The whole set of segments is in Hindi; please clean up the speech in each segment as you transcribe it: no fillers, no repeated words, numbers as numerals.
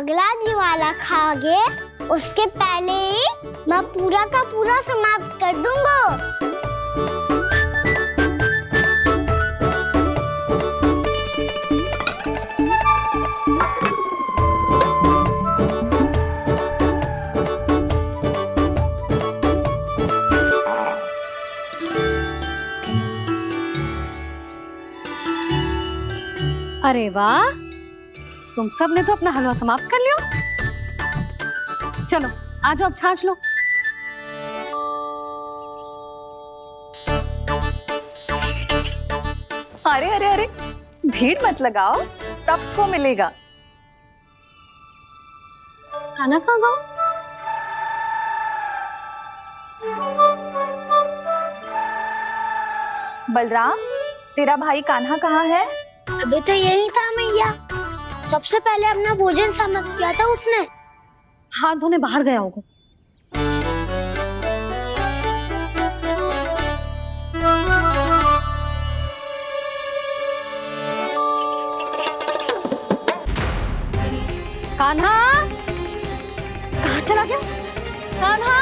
अगला दिवाला खाओगे उसके पहले ही मैं पूरा का पूरा समाप्त कर दूंगा। अरे वाह, तुम सब ने तो अपना हलवा समाप्त कर लियो। चलो आ जाओ, अब छाछ लो। अरे अरे अरे, भीड़ मत लगाओ, सबको मिलेगा। खाना खा गो। बलराम, तेरा भाई कान्हा कहाँ है? अभी तो यही था मैया, सबसे पहले अपना भोजन समाप्त किया था उसने। हाथ धोने बाहर गया होगा। कान्हा कहाँ चला गया? कान्हा,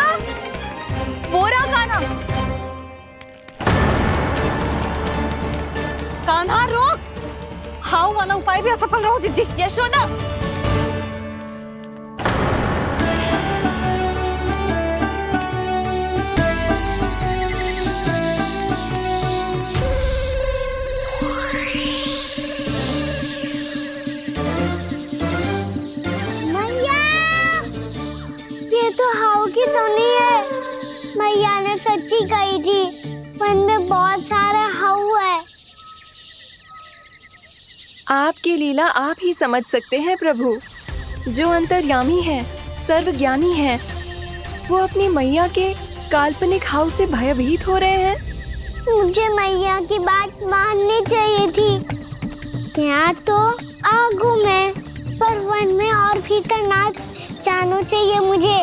वो रहा कान्हा। कान्हा रोक, हाउ वाला उपाय भी असफल रहो जिज्जी। यशोदा, मैया, ये तो हाउ की धुनी है। मैया ने सच्ची कही थी, मन में बहुत सारे हाउ है। आपकी लीला आप ही समझ सकते हैं प्रभु। जो अंतर्यामी है, सर्वज्ञानी है, वो अपनी मैया के काल्पनिक हाव से भयभीत हो रहे हैं। मुझे मैया की बात माननी चाहिए थी। यहाँ तो आगू में, पर वन में और भीतर ना जानो चाहिए मुझे।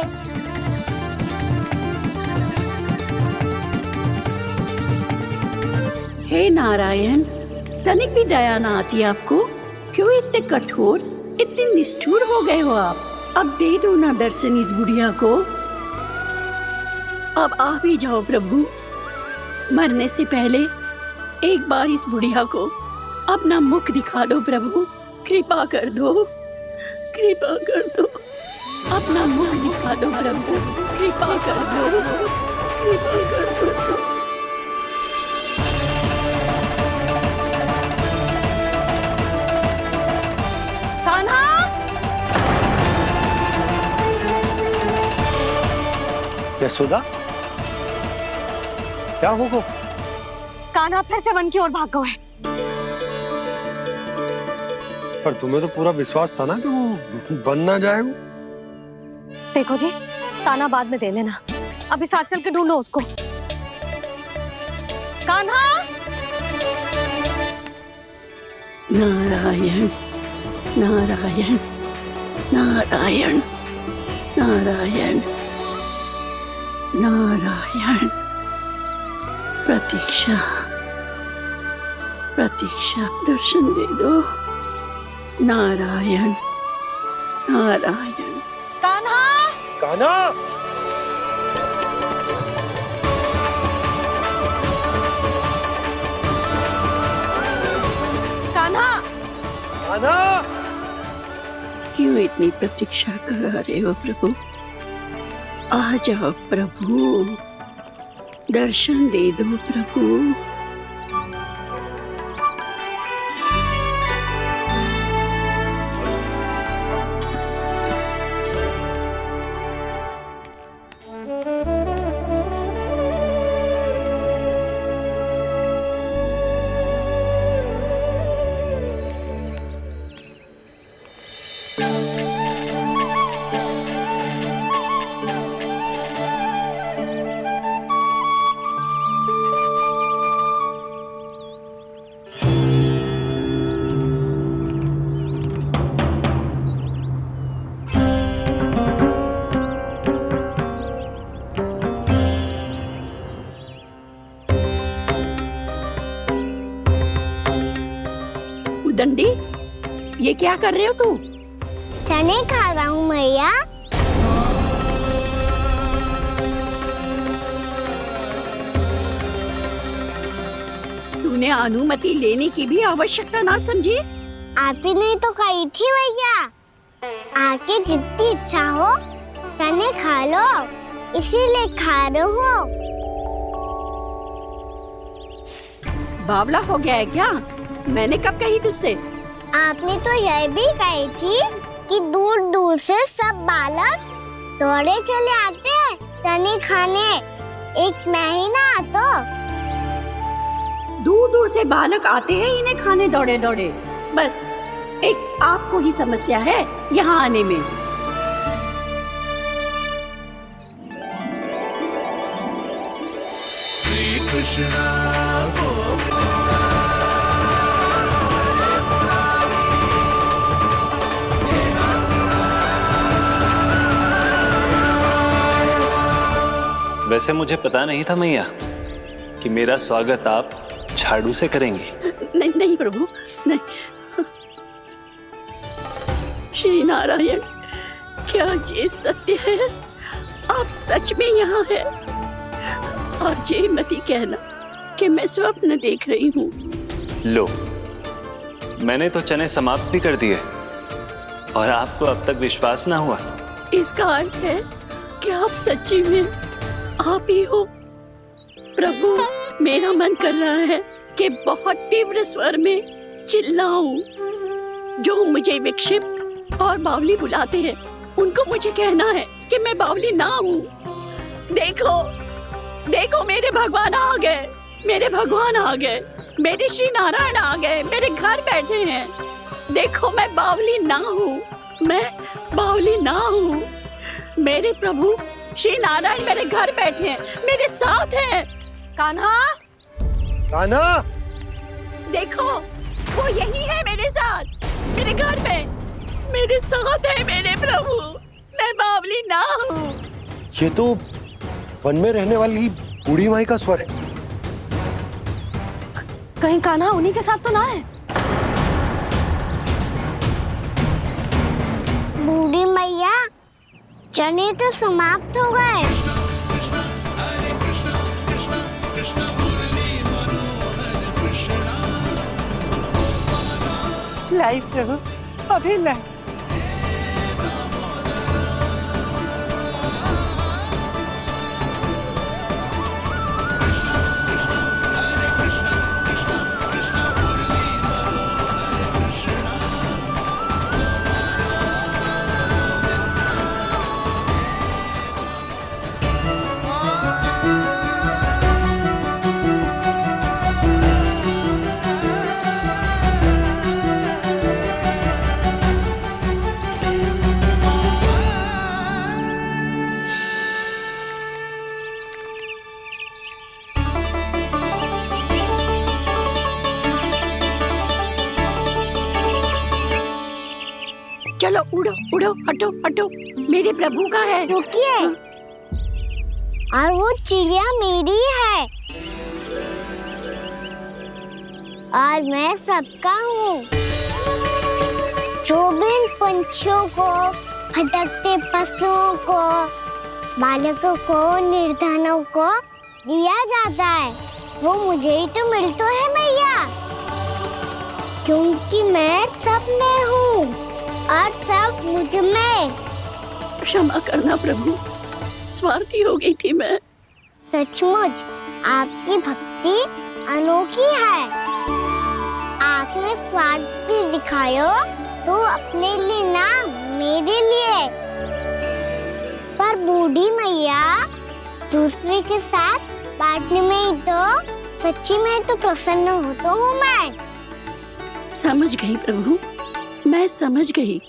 हे नारायण, तनिक भी दया ना आती आपको? क्यों इतने कठोर, इतने निष्ठुर हो गए हो आप? अब दे दो ना दर्शन इस बुढ़िया को। अब आ भी जाओ प्रभु। मरने से पहले एक बार इस बुढ़िया को अपना मुख दिखा दो प्रभु। कृपा कर दो, कृपा कर दो। अपना मुख दिखा दो प्रभु, कृपा कर दो, कृपा कर दो। कान्हा, यशोदा, क्या हो? कान्हा फिर से वन की ओर भाग गए। पर तुम्हें तो पूरा विश्वास था ना कि वो बन ना जाए। वो देखो जी, ताना बाद में दे लेना, अभी साथ चल के ढूंढो उसको। कान्हा, नारायण नारायण नारायण नारायण नारायण। प्रतीक्षा प्रतीक्षा, दर्शन दे दो। नारायण नारायण। कान्हा, कान्हा, कान्हा, कान्हा। क्यों इतनी प्रतीक्षा करा रहे हो प्रभु? आ जाओ प्रभु, दर्शन दे दो प्रभु। दंडी, ये क्या कर रहे हो तू? चने खा रहा हूँ मैया। तूने अनुमति लेने की भी आवश्यकता ना समझी। आप ही ने तो कही थी भैया, आके जितनी इच्छा हो चने खा लो, इसीलिए खा रहे हो। बावला हो गया है क्या? मैंने कब कही तुझसे? आपने तो यह भी कही थी कि दूर दूर से सब बालक दौड़े चले आते हैं चने खाने, एक महीना तो। दूर दूर से बालक आते हैं इन्हें खाने दौड़े दौड़े। बस एक आपको ही समस्या है यहाँ आने में। श्री कृष्णा वैसे मुझे पता नहीं था मैया कि मेरा स्वागत आप झाड़ू से करेंगी। नहीं नहीं प्रभु, नहीं। श्री नारायण, क्या ये सत्य है? आप सच में यहाँ हैं? और ये मती कहना कि मैं स्वप्न देख रही हूँ। लो, मैंने तो चने समाप्त भी कर दिए और आपको अब तक विश्वास ना हुआ। इसका अर्थ है कि आप सच्ची में आप ही हो। प्रभु, मेरा मन कर रहा है कि बहुत तीव्र स्वर में चिल्लाऊं। जो मुझे विक्षिप्त और बावली बुलाते हैं उनको मुझे कहना है कि मैं बावली ना हूँ। देखो देखो, मेरे भगवान आ गए, मेरे भगवान आ गए, मेरे श्री नारायण आ गए, मेरे घर बैठे हैं। देखो, मैं बावली ना हूँ, मैं बावली ना हूँ। मेरे प्रभु श्री नारायण मेरे घर बैठे हैं, मेरे साथ हैं। कान्हा, कान्हा, देखो, वो यही है मेरे साथ, मेरे घर में, मेरे साथ है मेरे प्रभु। मैं बावली ना हूँ। ये तो वन में रहने वाली बूढ़ी माई का स्वर है। कहीं कान्हा उन्हीं के साथ तो ना है? बूढ़ी मैया, चने तो समाप्त हो गए। लाई प्रभु, अभी लाई। चलो उड़ो उड़ो, हटो हटो, मेरे प्रभु का है। रुकिए, और वो चिड़िया मेरी है और मैं सबका हूँ। जो भी इन पंछियों को, भटकते पशुओं को, बालकों को, निर्धनों को दिया जाता है, वो मुझे ही तो मिलता है मैया, क्योंकि मैं सब में हूँ और सब मुझ में। क्षमा करना प्रभु, स्वार्थी हो गई थी मैं। सचमुच आपकी भक्ति अनोखी है। आपने स्वार्थ भी दिखायो तो अपने लिए ना, मेरे लिए। पर बूढ़ी मैया, दूसरे के साथ बांटने में ही तो सच्ची में तो प्रसन्न होता हूँ मैं। समझ गई प्रभु, मैं समझ गई।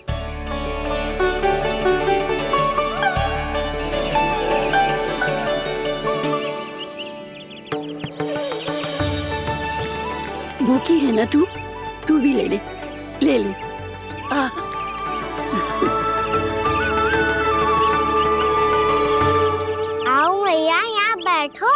भूखी है ना तू? तू भी ले ले, ले ले। आओ मैया, यहाँ बैठो।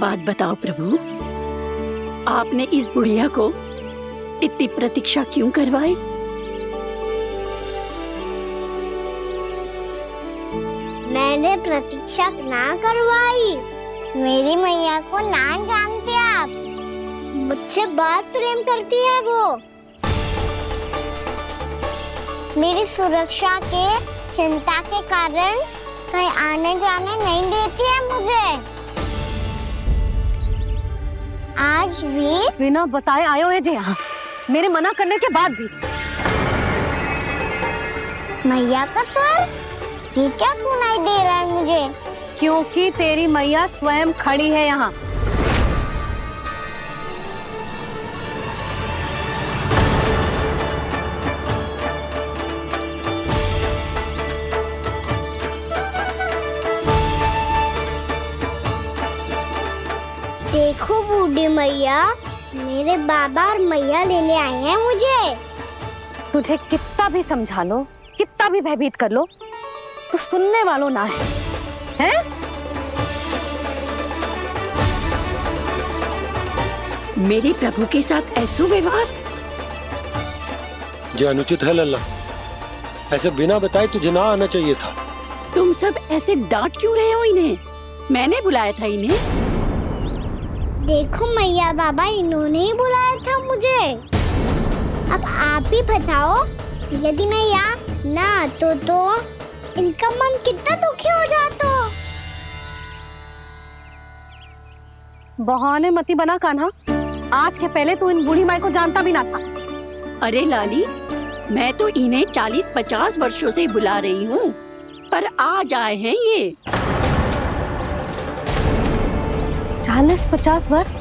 बात बताओ प्रभु, आपने इस बुढ़िया को इतनी प्रतीक्षा क्यों करवाई? मैंने प्रतीक्षा ना करवाई। मेरी मैया को ना जानते आप, मुझसे बहुत प्रेम करती है वो। मेरी सुरक्षा के चिंता के कारण कहीं आने जाने नहीं देती है मुझे। आज भी बिना बताए आए हुए जे यहाँ, मेरे मना करने के बाद भी। मैया का सर, ये क्या सुनाई दे रहा है मुझे? क्योंकि तेरी मैया स्वयं खड़ी है यहाँ। देखो बूढ़ी मैया, मेरे बाबा और मैया लेने आए हैं मुझे। तुझे कितना भी समझा लो, कितना भी भयभीत कर लो, तो सुनने वालों ना है, हैं? मेरे प्रभु के साथ ऐसा व्यवहार जो अनुचित है लल्ला। ऐसे बिना बताए तुझे ना आना चाहिए था। तुम सब ऐसे डांट क्यों रहे हो इन्हें? मैंने बुलाया था इन्हें। देखो मैया बाबा, इन्होंने ही बुलाया था मुझे। अब आप ही बताओ, यदि मैं यहाँ ना आतो तो इनका मन कितना दुखी हो जाता। बहाने मती बना कान्हा, आज के पहले तू इन बूढ़ी माई को जानता भी ना था। अरे लाली, मैं तो इन्हें 40-50 वर्षों से बुला रही हूँ, पर आज आए हैं ये। 40-50 वर्ष?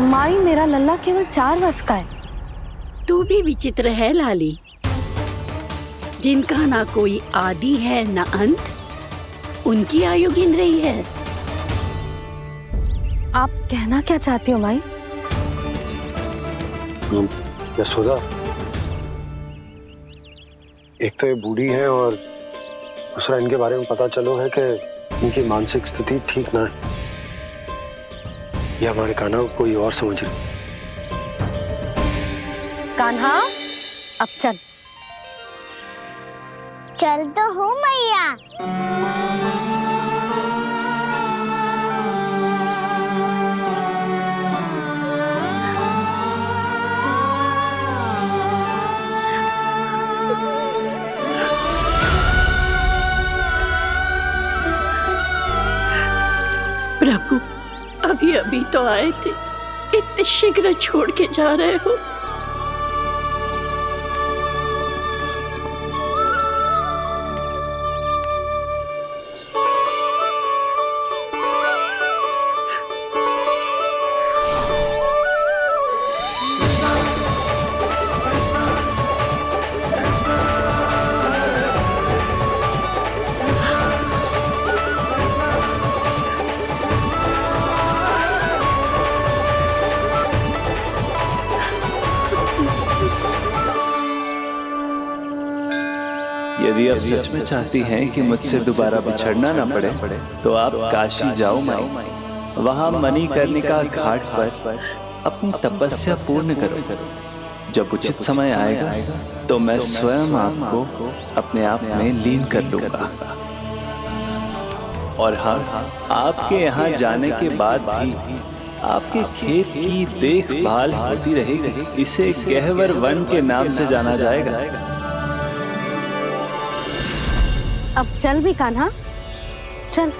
माई, मेरा लल्ला केवल 4 वर्ष का है। तू भी विचित्र है लाली, जिनका ना कोई आदि है ना अंत, उनकी आयु गिन रही है। आप कहना क्या चाहती हो माई? यशोदा, एक तो ये बूढ़ी है और दूसरा इनके बारे में पता चलो है कि इनकी मानसिक स्थिति ठीक ना है। ये हमारे कान्हा को कोई और समझ रही। कान्हा, अब चल। चल तो हूँ मैया। प्रभु, अभी अभी तो आए थे, इतने शीघ्र छोड़ के जा रहे हो? यदि आप सच में चाहती हैं कि मुझसे दोबारा बिछड़ना ना पड़े तो आप काशी जाओ माई। वहां मणिकर्णिका घाट पर अपनी तपस्या पूर्ण करो। जब उचित समय आएगा तो मैं स्वयं आपको अपने आप में लीन कर लूंगा। और हाँ, आपके यहाँ जाने के बाद भी आपके खेत की देखभाल होती रहेगी। इसे गहवर वन के नाम से जाना जाएगा। अब चल भी कान्हा, चल।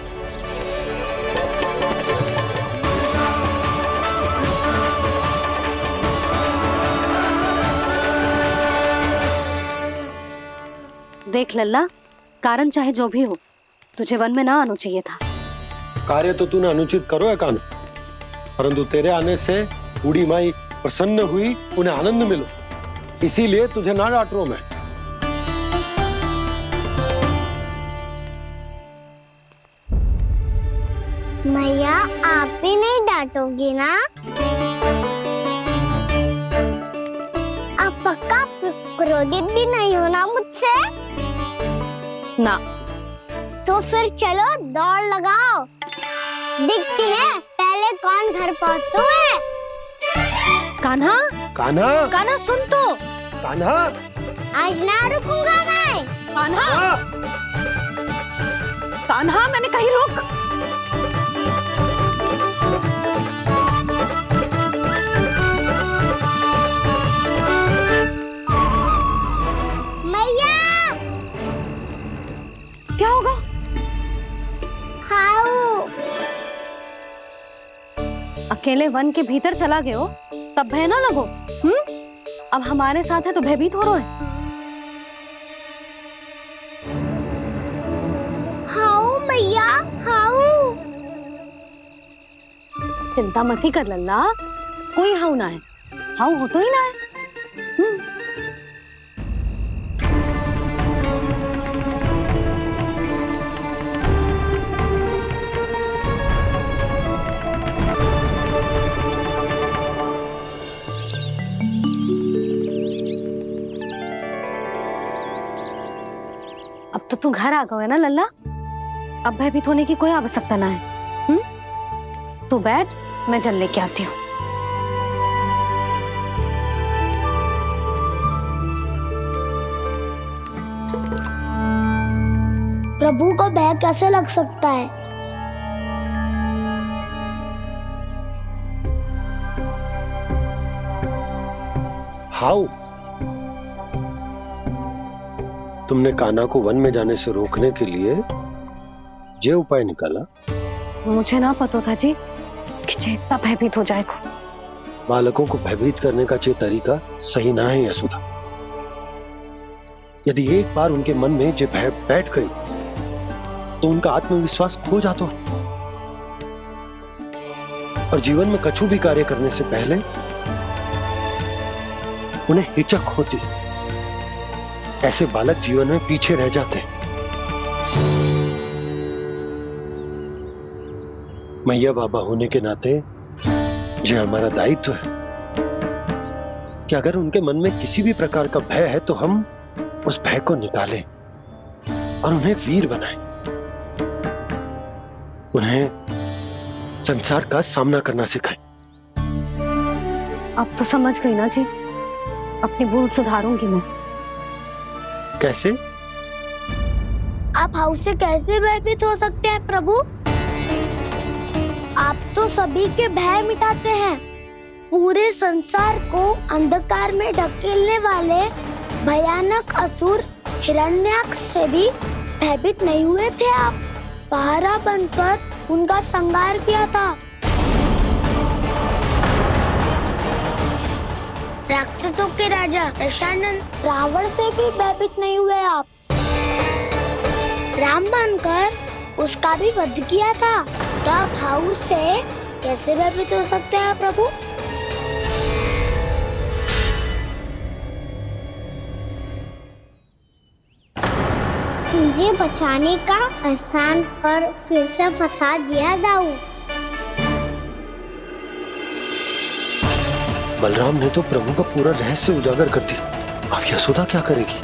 देख लल्ला, कारण चाहे जो भी हो, तुझे वन में ना आना चाहिए था। कार्य तो तूने अनुचित करो है कान्हा, परंतु तेरे आने से बूढ़ी माई प्रसन्न हुई, उन्हें आनंद मिलो, इसीलिए तुझे ना डांट रहा हूं मैं। मैया, आप भी नहीं डांटोगी ना? आप पक्का क्रोधित भी नहीं हो ना मुझसे? ना। तो फिर चलो दौड़ लगाओ। दिखती है पहले कौन घर पहुंचता है। कान्हा, कान्हा, कान्हा सुन तो। कान्हा, आज ना रुकूंगा मैं। कान्हा, कान्हा मैंने कहीं रुक। मैया, क्या होगा? हाउ अकेले वन के भीतर चला गए हो तब भय ना लगो। अब हमारे साथ है तो भयभीत हो रहे हो। हाउ मैया, हाउ। चिंता मत ही कर लल्ला, कोई हाउ ना है। हाउ हो तो ही ना है। अब तो तू घर आ गया है ना लल्ला, अब भयभीत होने की कोई आवश्यकता ना है। तू बैठ, मैं जल लेके आती हूँ। प्रभु को भय कैसे लग सकता है? हाउ? तुमने कान्हा को वन में जाने से रोकने के लिए ये उपाय निकाला? मुझे ना पता था जी कि जे इतना भयभीत हो जाएगा। बालकों को भयभीत करने का ये तरीका सही ना है यशोदा। यदि एक बार उनके मन में ये भय बैठ गई तो उनका आत्मविश्वास खो जाता है और जीवन में कछु भी कार्य करने से पहले उन्हें हिचक होती। ऐसे बालक जीवन में पीछे रह जाते हैं। मैया बाबा होने के नाते यह हमारा दायित्व है कि अगर उनके मन में किसी भी प्रकार का भय है तो हम उस भय को निकालें और उन्हें वीर बनाएं, उन्हें संसार का सामना करना सिखाएं। अब तो समझ गई ना जी, अपनी भूल सुधारूंगी मैं। कैसे? आप हाउ से कैसे भयभीत हो सकते हैं प्रभु? आप तो सभी के भय मिटाते हैं। पूरे संसार को अंधकार में ढकेलने वाले भयानक असुर हिरण्याक्ष से भी भयभीत नहीं हुए थे आप। पहरा बनकर उनका संहार किया था। राक्षसों के राजा दशानन रावण से भी भयभीत नहीं हुए आप। राम बनकर उसका भी वध किया था। तो आप हाउ से कैसे भयभीत हो सकते हैं प्रभु? मुझे बचाने का स्थान पर फिर से फंसा दिया दाऊ। बलराम ने तो प्रभु का पूरा रहस्य उजागर कर दिया। अब यशोदा क्या करेगी?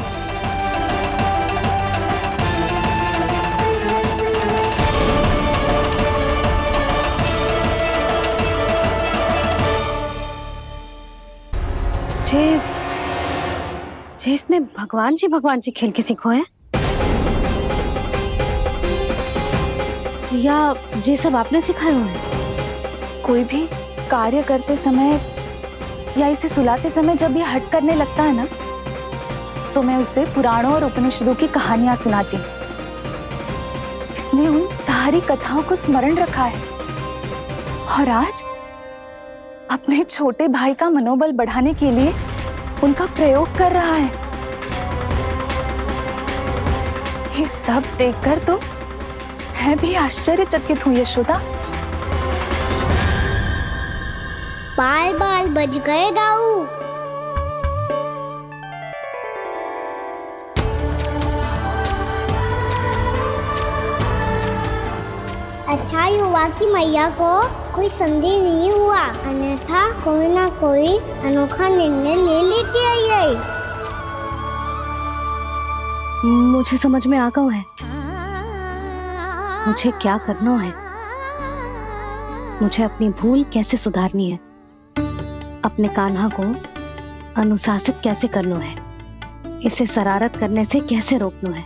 जे इसने भगवान जी खेल के सीखो है, या जे सब आपने सिखाए हुए हैं? कोई भी कार्य करते समय या इसे सुलाते समय जब ये हट करने लगता है ना, तो मैं उसे पुराणों और उपनिषदों की कहानियां सुनाती हूँ। इसने उन सारी कथाओं को स्मरण रखा है और आज अपने छोटे भाई का मनोबल बढ़ाने के लिए उनका प्रयोग कर रहा है। ये सब देखकर तो मैं भी आश्चर्यचकित हूँ यशोदा। बाल बाल बज गए दाऊ। अच्छा ही हुआ कि मैया को कोई संदेह नहीं हुआ, अन्यथा कोई ना कोई अनोखा निर्णय ले लेती है ये। मुझे समझ में आ गया है मुझे क्या करना है। मुझे अपनी भूल कैसे सुधारनी है, अपने कान्हा को अनुशासित कैसे करना है, इसे शरारत करने से कैसे रोकना है,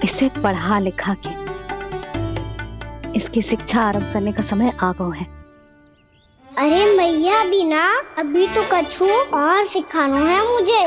इसे पढ़ा लिखा के इसकी शिक्षा आरंभ करने का समय आ गया है। अरे मैया बिना, अभी तो कछु और सिखाना है मुझे।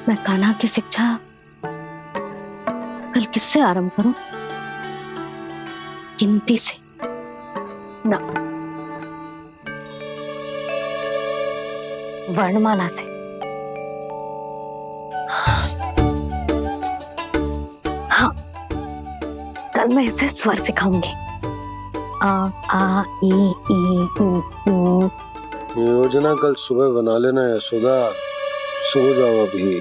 मैं कान्हा की शिक्षा कल किससे आरंभ करूं? गिनती से ना, वर्णमाला से। हाँ, कल मैं इसे स्वर सिखाऊंगी। आ ई ऊ। योजना कल सुबह बना लेना यशोदा, सो जाओ अभी।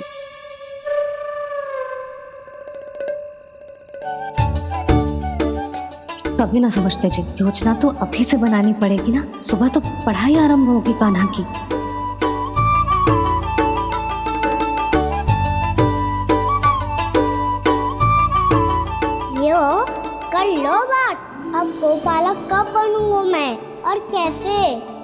तभी ना समझते जी, योजना तो अभी से बनानी पड़ेगी ना, सुबह तो पढ़ाई आरंभ होगी कान्हा की। यो कर लो बात, अब गोपालक कब बनूंगा मैं और कैसे?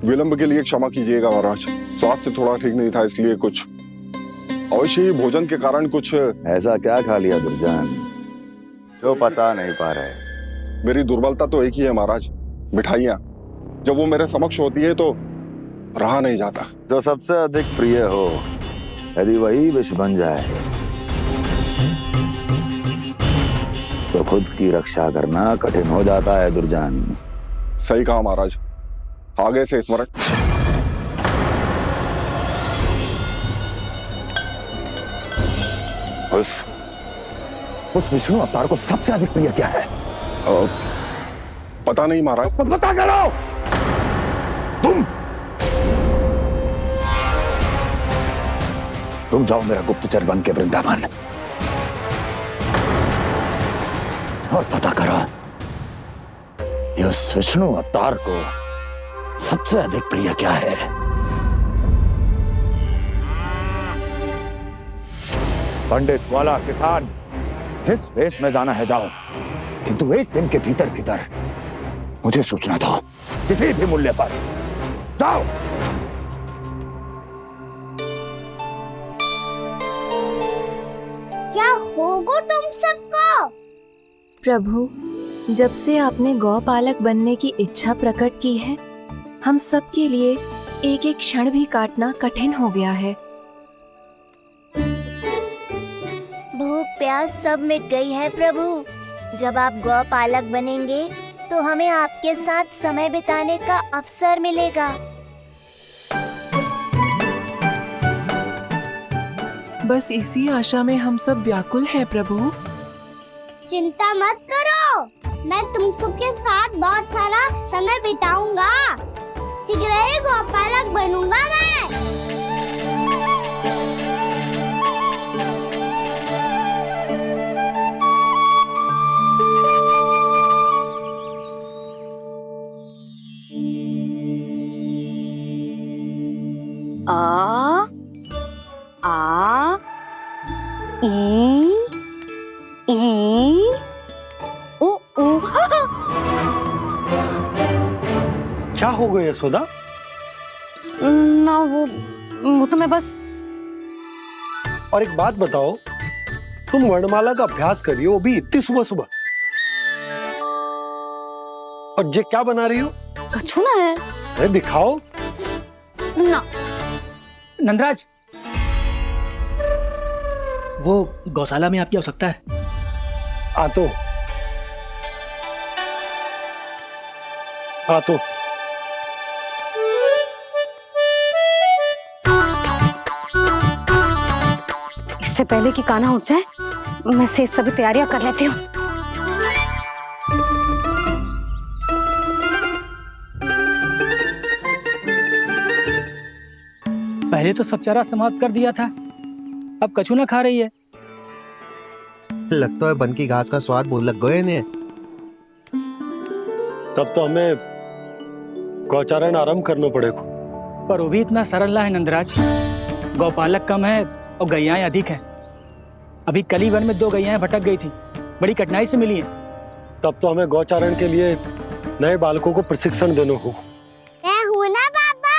विलंब के लिए क्षमा कीजिएगा महाराज, स्वास्थ्य थोड़ा ठीक नहीं था इसलिए कुछ अवश्य ही भोजन के कारण कुछ। ऐसा क्या खा लिया दुर्जन जो पचा नहीं पा रहे? मेरी दुर्बलता तो एक ही है महाराज, मिठाइयाँ। जब वो मेरे समक्ष होती है तो रहा नहीं जाता। जो सबसे अधिक प्रिय हो, यदि वही विष बन जाए तो खुद की रक्षा करना कठिन हो जाता है दुर्जन। सही कहा महाराज, आगे से स्मरण। उस विष्णु अवतार को सबसे अधिक प्रिय क्या है? पता नहीं महाराज। पता करो। तुम जाओ मेरा गुप्तचर बन के वृंदावन और पता करो उस विष्णु अवतार को सबसे अधिक प्रिय क्या है। पंडित वाला किसान जिस वेश में जाना है जाओ, किंतु एक दिन के भीतर भीतर मुझे सूचना दो, किसी भी मूल्य पर जाओ। क्या होगा तुम सबको? प्रभु, जब से आपने गौपालक बनने की इच्छा प्रकट की है, हम सब के लिए एक एक क्षण भी काटना कठिन हो गया है। भूख प्यास सब मिट गई है प्रभु। जब आप गौपालक बनेंगे तो हमें आपके साथ समय बिताने का अवसर मिलेगा। बस इसी आशा में हम सब व्याकुल हैं प्रभु। चिंता मत करो, मैं तुम सबके साथ बहुत सारा समय बिताऊंगा। शीघ्र ही गोपालक बनूंगा मैं। आ ई ऊ ऊ हो गया यशोदा? ना वो तो मैं बस। और एक बात बताओ, तुम वर्णमाला का अभ्यास कर रही हो, वो भी इतनी सुबह सुबह, और ये क्या बना रही हो? कछुआ है। अरे दिखाओ ना। नंदराज, वो गौशाला में आपकी आवश्यकता है। आ तो इससे पहले कि कान्हा उठ जाए, मैं से सभी तैयारियां कर लेती हूँ। पहले तो सब चारा समाप्त कर दिया था, अब कछुआ खा रही है। लगता है बन की घास का स्वाद भूल लग गए ने। तब तो हमें गौचारण आरंभ करना पड़ेगा। पर वो भी इतना सरल है नंदराज। गौपालक कम है और गैयाएं अधिक है। अभी कली वन में 2 गैयाएं भटक गई थी, बड़ी कठिनाई से मिली है। तब तो हमें गौचारण के लिए नए बालकों को प्रशिक्षण देना होगा। मैं हूँ ना बाबा,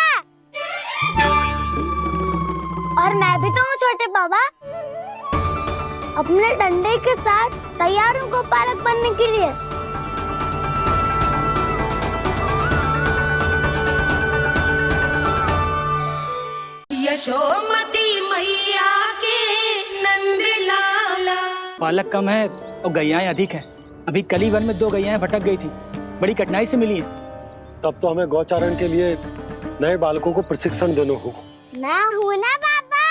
और मैं भी तो हूँ छोटे बाबा। अपने डंडे के साथ तैयार हूँ गौपालक बनने के लिए। यशोमती मैया के नंद लाला। पालक कम है और गैयाएं अधिक है। अभी कली वन में 2 गैयाएं भटक गई थी, बड़ी कठिनाई से मिली है। तब तो हमें गौचारण के लिए नए बालकों को प्रशिक्षण देना होगा। मैं हूँ ना बाबा,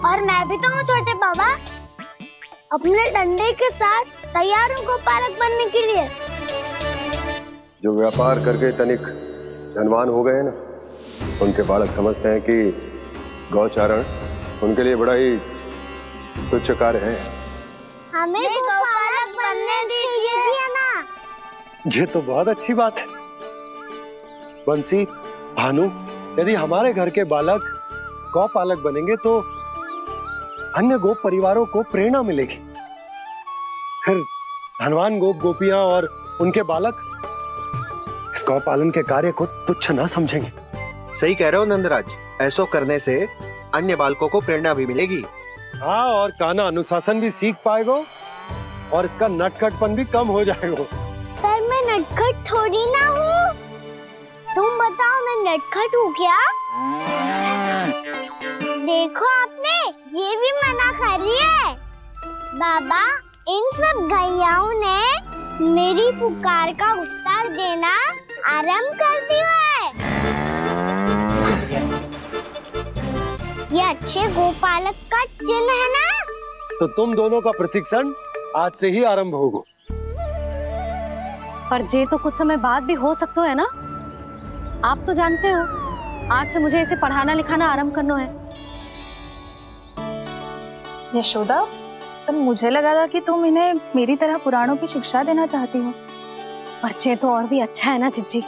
और मैं भी तो हूँ छोटे बाबा। अपने डंडे के साथ तैयार हूँ गौपालक बनने के लिए। जो व्यापार करके तनिक धनवान हो गए ना, उनके बालक समझते हैं कि गौचारण उनके लिए बड़ा ही तुच्छ कार्य है। हमें गौपालक बनने दीजिए ना। ये तो बहुत अच्छी बात है। बंसी, भानु, यदि हमारे घर के बालक गौपालक बनेंगे तो अन्य गोप परिवारों को प्रेरणा मिलेगी। फिर धनवान गोप गोपियां और उनके बालक इस गौपालन के कार्य को तुच्छ ना समझेंगे। सही कह रहे हो नंदराज, ऐसा करने से अन्य बालकों को प्रेरणा भी मिलेगी। हाँ, और कान्हा अनुशासन भी सीख पाएगा और इसका नटखटपन भी कम हो जाएगा। पर मैं नटखट थोड़ी ना हूँ। तुम बताओ, मैं नटखट हूँ क्या? देखो आपने ये भी मना कर रही है। बाबा, इन सब गैयाओं ने मेरी पुकार का उत्तर देना आरंभ कर दिया है। ये अच्छे गोपालक का चिन्ह है ना? तो तुम दोनों का प्रशिक्षण आज से ही आरंभ होगा। पर जे तो कुछ समय बाद भी हो सकता है ना। आप तो जानते हो, आज से मुझे इसे पढ़ाना लिखाना आरंभ करना है। यशोदा, पर मुझे लगा था कि तुम इन्हें मेरी तरह पुराणों की शिक्षा देना चाहती हो। पर जे तो और भी अच्छा है ना जिज्जी।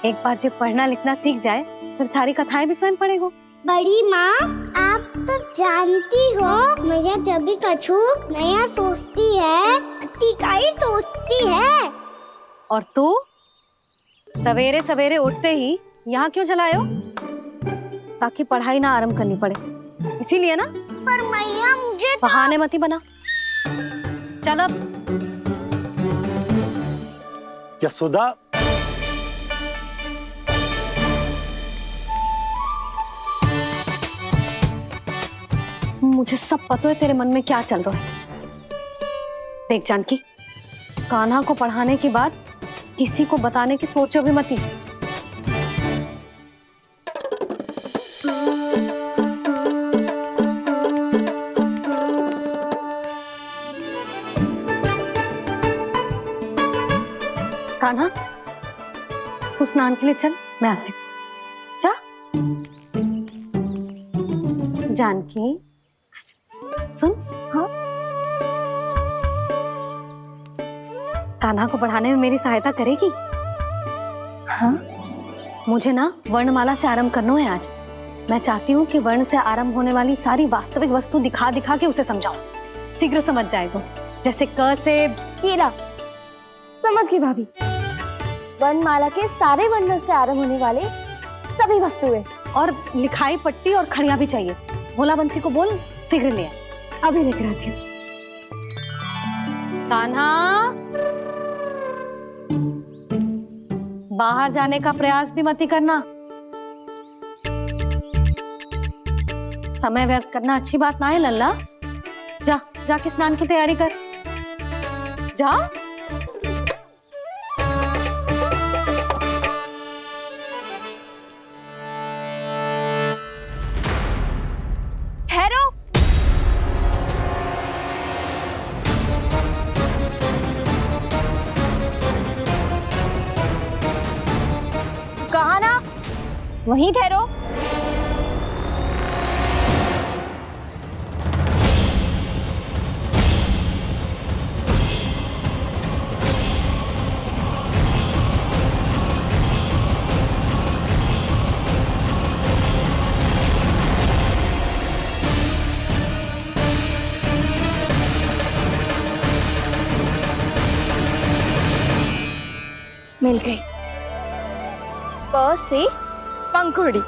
एक बार जब पढ़ना लिखना सीख जाए, फिर सारी कथाएं भी स्वयं पढ़ेगा। बड़ी माँ, आप तो जानती हो मैया जब भी कछु नया सोचती है, अतिका ही सोचती है। और तू सवेरे सवेरे उठते ही यहाँ क्यों चलाए हो? ताकि पढ़ाई ना आरंभ करनी पड़े, इसीलिए ना। पर मैया मुझे तो... बहाने मत ही बना। चल अब। यशोदा, मुझे सब पता है तेरे मन में क्या चल रहा है। देख जानकी, कान्हा को पढ़ाने के बाद किसी को बताने की सोचो भी मत ही। कान्हा, तू स्नान के लिए चल, मैं आती हूँ। जा। जानकी, सुन। हाँ? कान्हा को पढ़ाने में मेरी सहायता करेगी? हाँ? मुझे ना वर्णमाला से आरंभ करना है आज। मैं चाहती हूँ कि वर्ण से आरंभ होने वाली सारी वास्तविक वस्तु दिखा दिखा के उसे समझाऊं। शीघ्र समझ जाएगा। जैसे क से केला। समझ गई भाभी। वर्णमाला के सारे वर्णों से आरंभ होने वाले सभी वस्तुएं। और लिखाई पट्टी और खड़िया भी चाहिए। भोला बंसी को बोल शीघ्र ले आए। अभी लेकर आती हूँ। कान्हा, बाहर जाने का प्रयास भी मत ही करना। समय व्यर्थ करना अच्छी बात ना है लल्ला। जा जाके स्नान की तैयारी कर। जा। ठहरो। कहा ना, वहीं ठहरो। मिल गई। प से पंखुड़ी।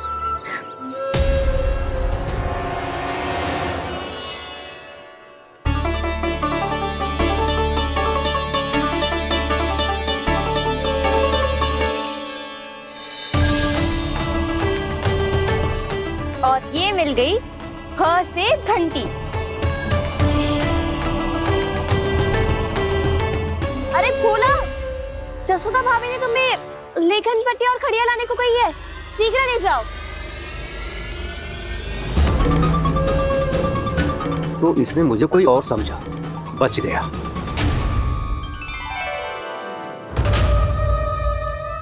और ये मिल गई ख से घंटी। अरे भोला, जसोदा भाभी ने तुम्हें लेखन पट्टी और खड़िया लाने को कही है, शीघ्र ले जाओ। तो इसने मुझे कोई और समझा, बच गया।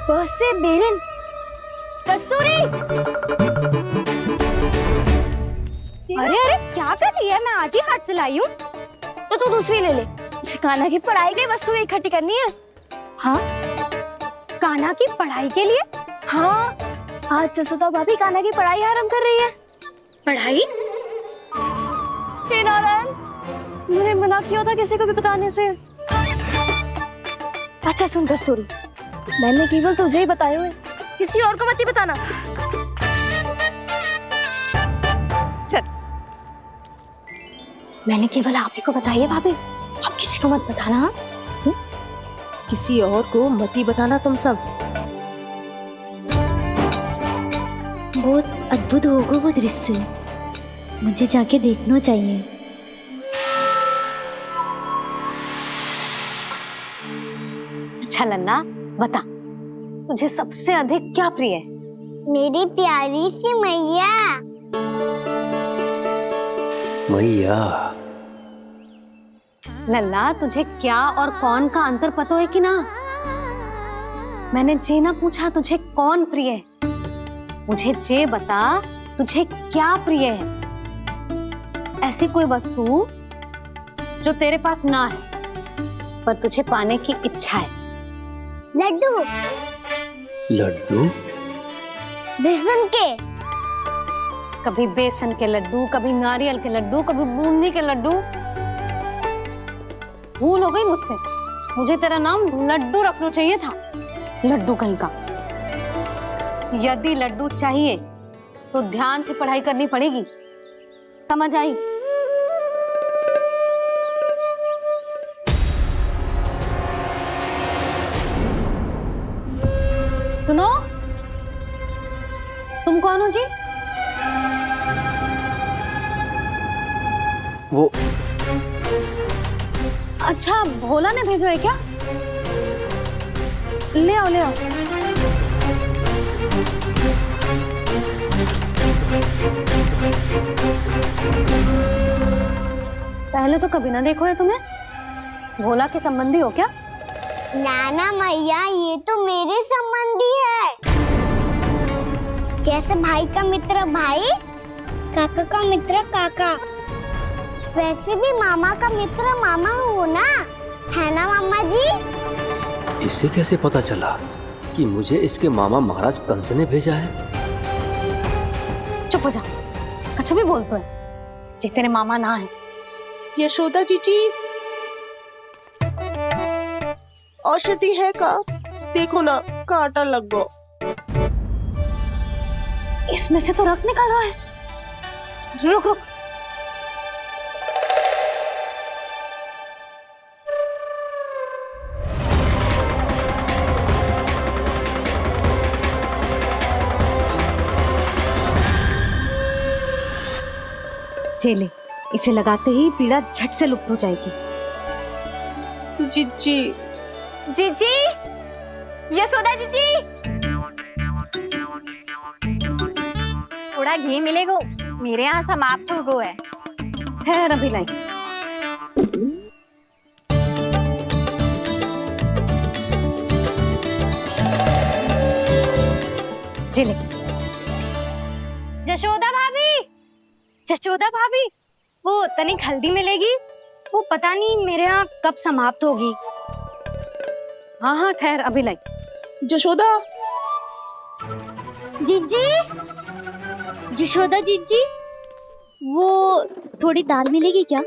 बस से बेलन। कस्तूरी। अरे अरे क्या कर रही है? मैं आज ही हाथ से लाई हूँ। तो तू दूसरी ले ले। कान्हा की पढ़ाई की वस्तु इकट्ठी करनी है। हाँ, कान्हा की पढ़ाई के लिए? हाँ, आज जसोदा भाभी कान्हा की पढ़ाई आरंभ कर रही है। पढ़ाई? हे नारायण, मैंने मना किया था किसी को भी बताने से। अच्छा सुन कस्तूरी, मैंने केवल तुझे ही बताए हुए, किसी और को मत ही बताना। चल। मैंने केवल आप ही को बताई है भाभी, आप किसी को मत बताना। किसी और को मत ही बताना तुम सब। बहुत अद्भुत होगा वो दृश्य, मुझे जाके देखना चाहिए। अच्छा लल्ला, बता तुझे सबसे अधिक क्या प्रिय है? मेरी प्यारी सी मैया। मैया। लल्ला, तुझे क्या और कौन का अंतर पता है कि ना? मैंने जे ना पूछा तुझे कौन प्रिय है, मुझे जे बता तुझे क्या प्रिय है। ऐसी कोई वस्तु जो तेरे पास ना है पर तुझे पाने की इच्छा है। लड्डू। लड्डू? बेसन के। कभी बेसन के लड्डू, कभी नारियल के लड्डू, कभी बूंदी के लड्डू। भूल हो गई मुझसे, मुझे तेरा नाम लड्डू रखना चाहिए था। लड्डू कहीं का। यदि लड्डू चाहिए तो ध्यान से पढ़ाई करनी पड़ेगी, समझ आई? सुनो, तुम कौन हो जी? वो अच्छा, भोला ने भेजो है क्या? ले आओ, ले आओ। पहले तो कभी ना देखो है तुम्हें। भोला के संबंधी हो क्या? नाना मैया, ये तो मेरे संबंधी है। जैसे भाई का मित्र भाई, काका का मित्र काका, वैसे भी मामा का मित्र मामा हो ना, है ना मामा जी? इसे कैसे पता चला कि मुझे इसके मामा महाराज कंस ने भेजा है? चुप हो जा, कछु भी बोलते है, जे तेरे मामा ना है। यशोदा जीजी, औषधि है का? देखो ना, कांटा लग गो। इसमें से तो रक्त निकल रहा है। रुक रुक। चले, इसे लगाते ही पीड़ा झट से लुप्त हो जाएगी। जीजी, जीजी, यशोदा जीजी, थोड़ा घी मिलेगा, मेरे यहाँ समाप्त हो गया है। ठहर अभी लाई। जिले। जशोदा भाभी, जशोदा भाभी, वो तनिक हल्दी मिलेगी? वो पता नहीं मेरे यहाँ कब समाप्त होगी। हाँ हाँ ठहर अभी लाई। जशोदा, जीजी, जशोदा जीजी, वो थोड़ी दाल मिलेगी क्या?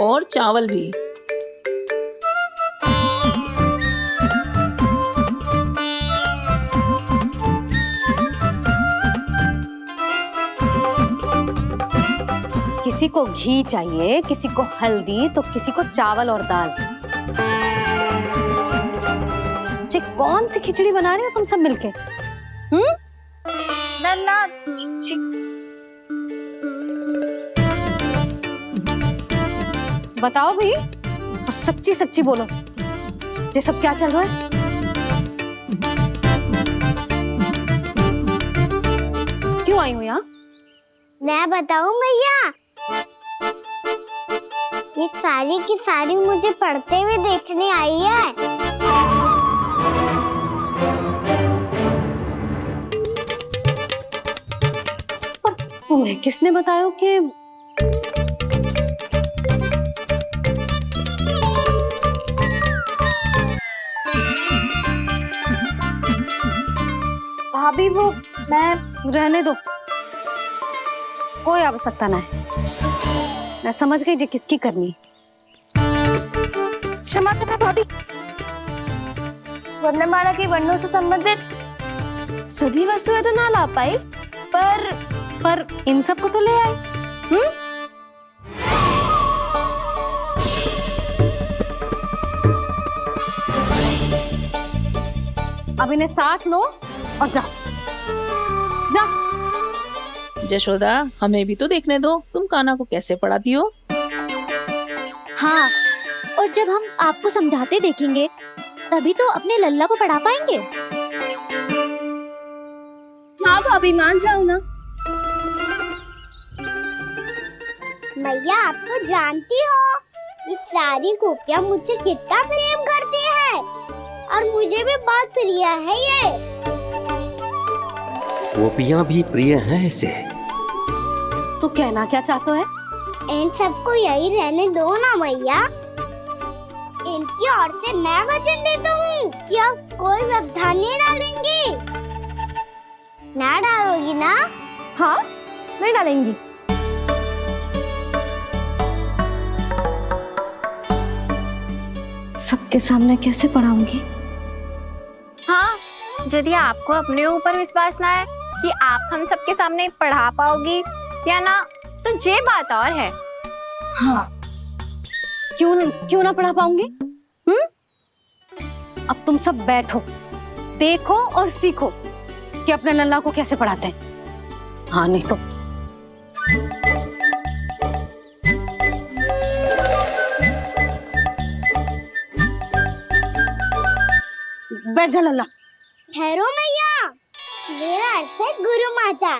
और चावल भी। किसी को घी चाहिए, किसी को हल्दी, तो किसी को चावल और दाल। जी कौन सी खिचड़ी बना रहे हो तुम सब मिलके? नन्ना, बताओ भाई, सच्ची सच्ची बोलो, ये सब क्या चल रहा है? क्यों आई हो यहाँ? मैं बताऊं भैया, ये सारी की सारी मुझे पढ़ते हुए देखने आई है। तुम्हें किसने बताया कि भाभी वो मैं रहने दो, कोई आवश्यकता ना है। मैं समझ गई जी किसकी करनी। क्षमा करना भाभी, वर्णमाला के वर्णों से संबंधित सभी वस्तुएं तो ना ला पाई, पर इन सब को तो ले आए। अब इन्हें साथ लो और जाओ। जा। जशोदा, हमें भी तो देखने दो, तुम कान्हा को कैसे पढ़ाती हो। हाँ, और जब हम आपको समझाते देखेंगे तभी तो अपने लल्ला को पढ़ा पाएंगे। हाँ भाभी, मान जाओ ना। मैया, आप तो जानती हो ये सारी गोपियां मुझसे कितना प्रेम करती है, और मुझे भी बहुत प्रिय है ये। गोपियां भी प्रिय हैं इसे। तू कहना क्या चाहता है? इन सबको यही रहने दो ना मैया। इनकी ओर से मैं वचन देता हूँ कि अब कोई व्यवधान नहीं डालेंगी। ना डालोगी ना? हाँ, नहीं डालेंगी। सबके सामने कैसे पढ़ाऊंगी? हाँ, यदि आपको अपने ऊपर विश्वास ना है कि आप हम सबके सामने पढ़ा पाओगी या ना, तो ये बात और है। हाँ, क्यों ना पढ़ा पाऊंगी? अब तुम सब बैठो, देखो और सीखो कि अपने लल्ला को कैसे पढ़ाते हैं। हाँ नहीं तो बैठ जा लल्ला। ठहरो मैया, मेरा अर्थ है गुरु माता।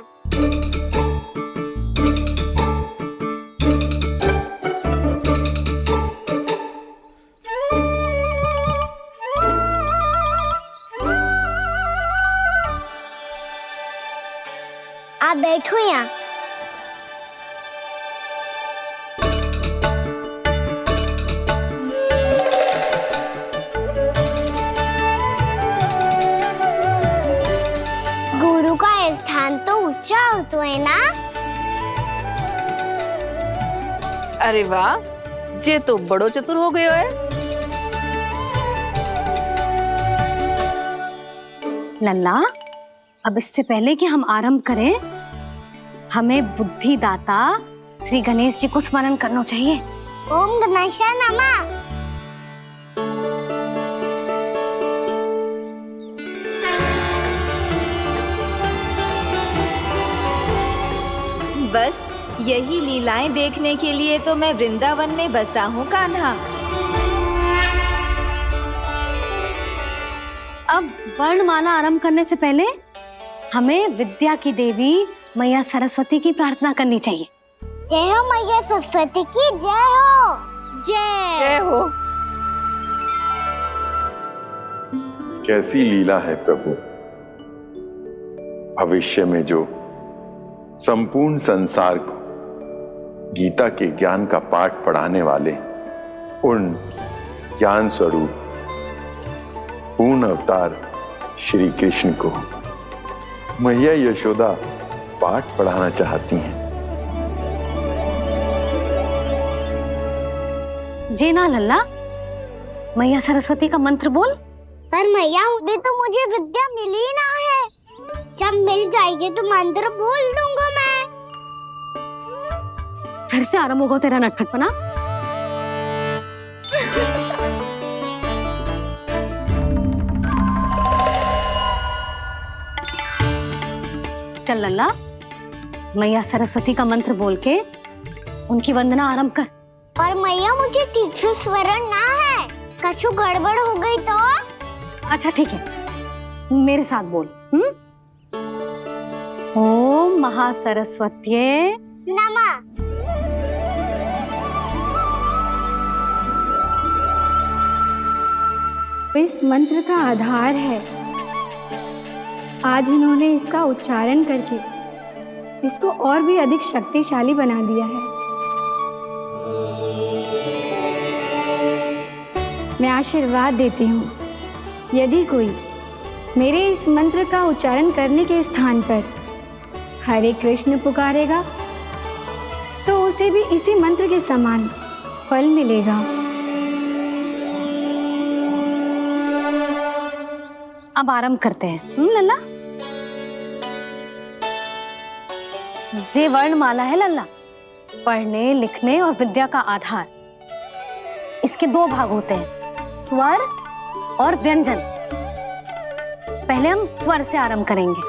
आप बैठो यहाँ। गुरु का स्थान तो ऊंचा होता है ना? अरे वाह, जे तो बड़ो चतुर हो गयो है। लल्ला, अब इससे पहले कि हम आरंभ करें, हमें बुद्धिदाता श्री गणेश जी को स्मरण करना चाहिए। ओम गणेशाय नमः। बस यही लीलाएं देखने के लिए तो मैं वृंदावन में बसा हूँ कान्हा। अब वर्णमाला आरंभ करने से पहले हमें विद्या की देवी मैया सरस्वती की प्रार्थना करनी चाहिए। जय हो मैया सरस्वती की, जय हो। जय हो। कैसी लीला है प्रभु। भविष्य में जो संपूर्ण संसार को गीता के ज्ञान का पाठ पढ़ाने वाले उन ज्ञान स्वरूप पूर्ण अवतार श्री कृष्ण को मैया यशोदा पाठ पढ़ाना चाहती हैं। जी ना लल्ला, मैया सरस्वती का मंत्र बोल। पर मैया अभी तो मुझे विद्या मिली ना है, जब मिल जाएगी तो मंत्र बोल दूंगा मैं। फिर से आरंभ होगा तेरा नटखटपना। चल लल्ला, मैया सरस्वती का मंत्र बोल के उनकी वंदना आरंभ कर। पर मैया मुझे ठीक से स्मरण ना है, कछु गड़बड़ हो गई तो? अच्छा ठीक है, मेरे साथ बोल। ओम महासरस्वत्यै नमः। इस मंत्र का आधार है। आज इन्होंने इसका उच्चारण करके इसको और भी अधिक शक्तिशाली बना दिया है। मैं आशीर्वाद देती हूँ, यदि कोई मेरे इस मंत्र का उच्चारण करने के स्थान पर हरे कृष्ण पुकारेगा तो उसे भी इसी मंत्र के समान फल मिलेगा। अब आरंभ करते हैं। लल्ला, जे वर्णमाला है लल्ला, पढ़ने लिखने और विद्या का आधार। इसके दो भाग होते हैं, स्वर और व्यंजन। पहले हम स्वर से आरंभ करेंगे।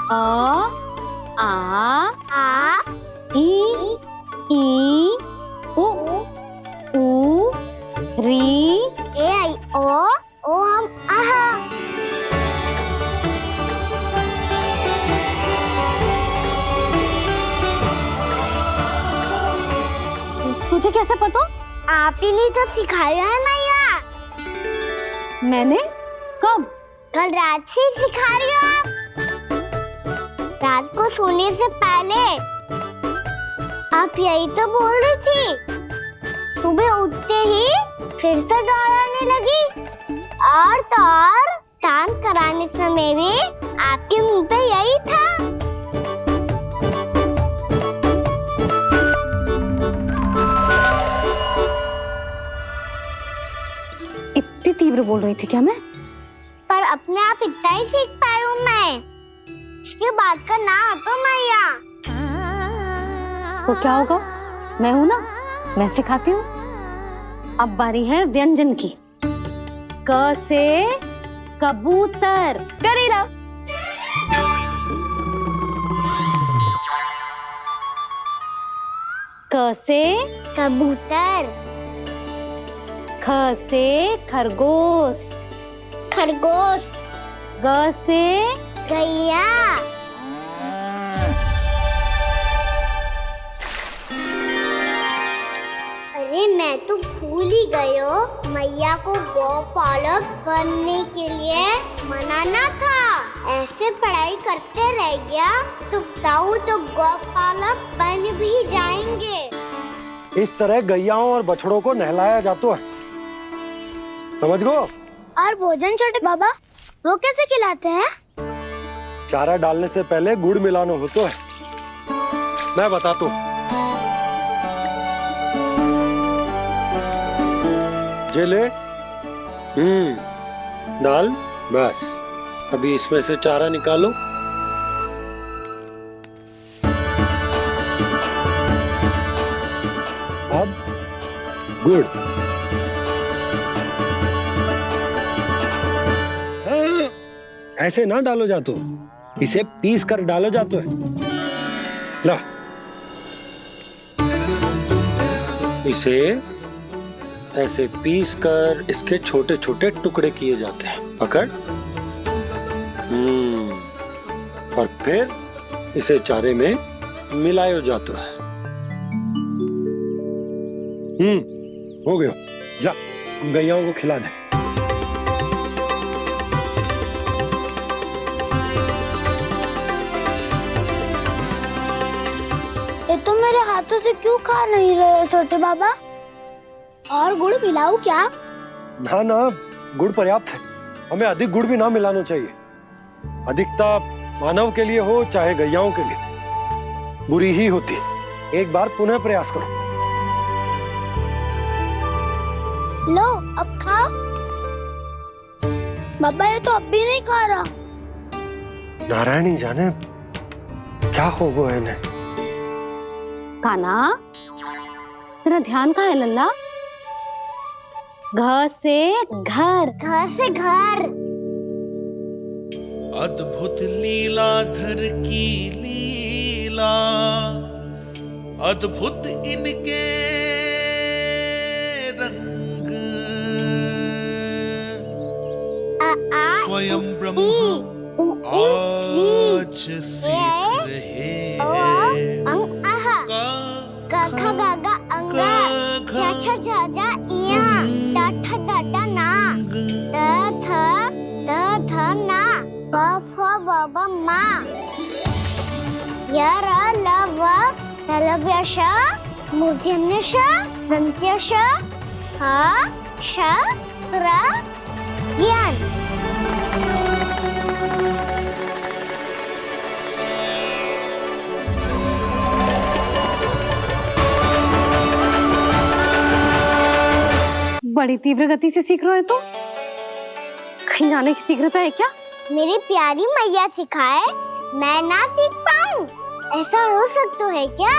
अ, आ, ई, उ, री, ए आई ओ हम आहा। तुझे कैसे पता? आप ही ने तो सिखाया है मैया। मैंने? कब? कल रात से सिखा रही हो आप। रात को सोने से पहले आप यही तो बोल रही थी। सुबह उठते ही फिर से दोहराने लगी, और तो और स्नान कराने समय भी आपके मुंह पे यही था। इतनी तीव्र बोल रही थी क्या मैं? पर अपने आप इतना ही सीख पाई हूँ मैं। इसके बाद का ना तो मैया। तो क्या होगा? मैं हूं ना, मैं सिखाती हूँ। अब बारी है व्यंजन की। क से कबूतर। करेला। क से कबूतर। ख से खरगोश। खरगोश। ग से गैया। अरे मैं तो भूल ही गई हूँ, मैया को गौपालक बनने के लिए मनाना था। ऐसे पढ़ाई करते रह गया तो ताऊ तो गौपालक बन भी जाएंगे। इस तरह गैयाओं और बछड़ों को नहलाया जाता है, समझ गो? और भोजन छोटे बाबा, वो कैसे खिलाते हैं? चारा डालने से पहले गुड़ मिलाना होता है। मैं बताता हूँ। जे ले दाल बस, अभी इसमें से चारा निकालो। अब गुड़, ऐसे ना डालो जातो, इसे पीस कर डालो जातो है। ला, इसे ऐसे पीस कर इसके छोटे छोटे टुकड़े किए जाते हैं। पकड़। और फिर इसे चारे में मिलायो जाता है। हो गया, जा गैयाओं को खिला दे। ये तुम मेरे हाथों से क्यों खा नहीं रहे हो छोटे बाबा? और गुड़ मिलाऊं क्या? ना ना, गुड़ पर्याप्त है। हमें अधिक गुड़ भी ना मिलाना चाहिए। अधिकता मानव के लिए हो चाहे गैयाओं के लिए बुरी ही होती है। एक बार पुनः प्रयास करो। लो अब खाओ। बाबा ये तो अब भी नहीं खा रहा। नारायणी जाने क्या हो गया है इन्हें। कान्हा, तेरा ध्यान कहाँ है लल्ला? घर से घर, घर से घर। अद्भुत लीलाधर की लीला, अद्भुत इनके रंग, स्वयं ब्रह्मा आज सीख रहे हैं। गागा गागा अंगा, छा छा छा जा इया, डाठा डाठा ना, द थ ना, ब फ ब ब मा, य र ल व लव्यश, मूर्धन्यश, दन्त्यश, ह श र ज्ञान। बड़ी तीव्र गति से सीख रहे हो तो कहीं जाने की शीघ्रता है क्या? मेरी प्यारी मैया सिखाए, मैं ना सीख पाऊं, ऐसा हो सकता है क्या?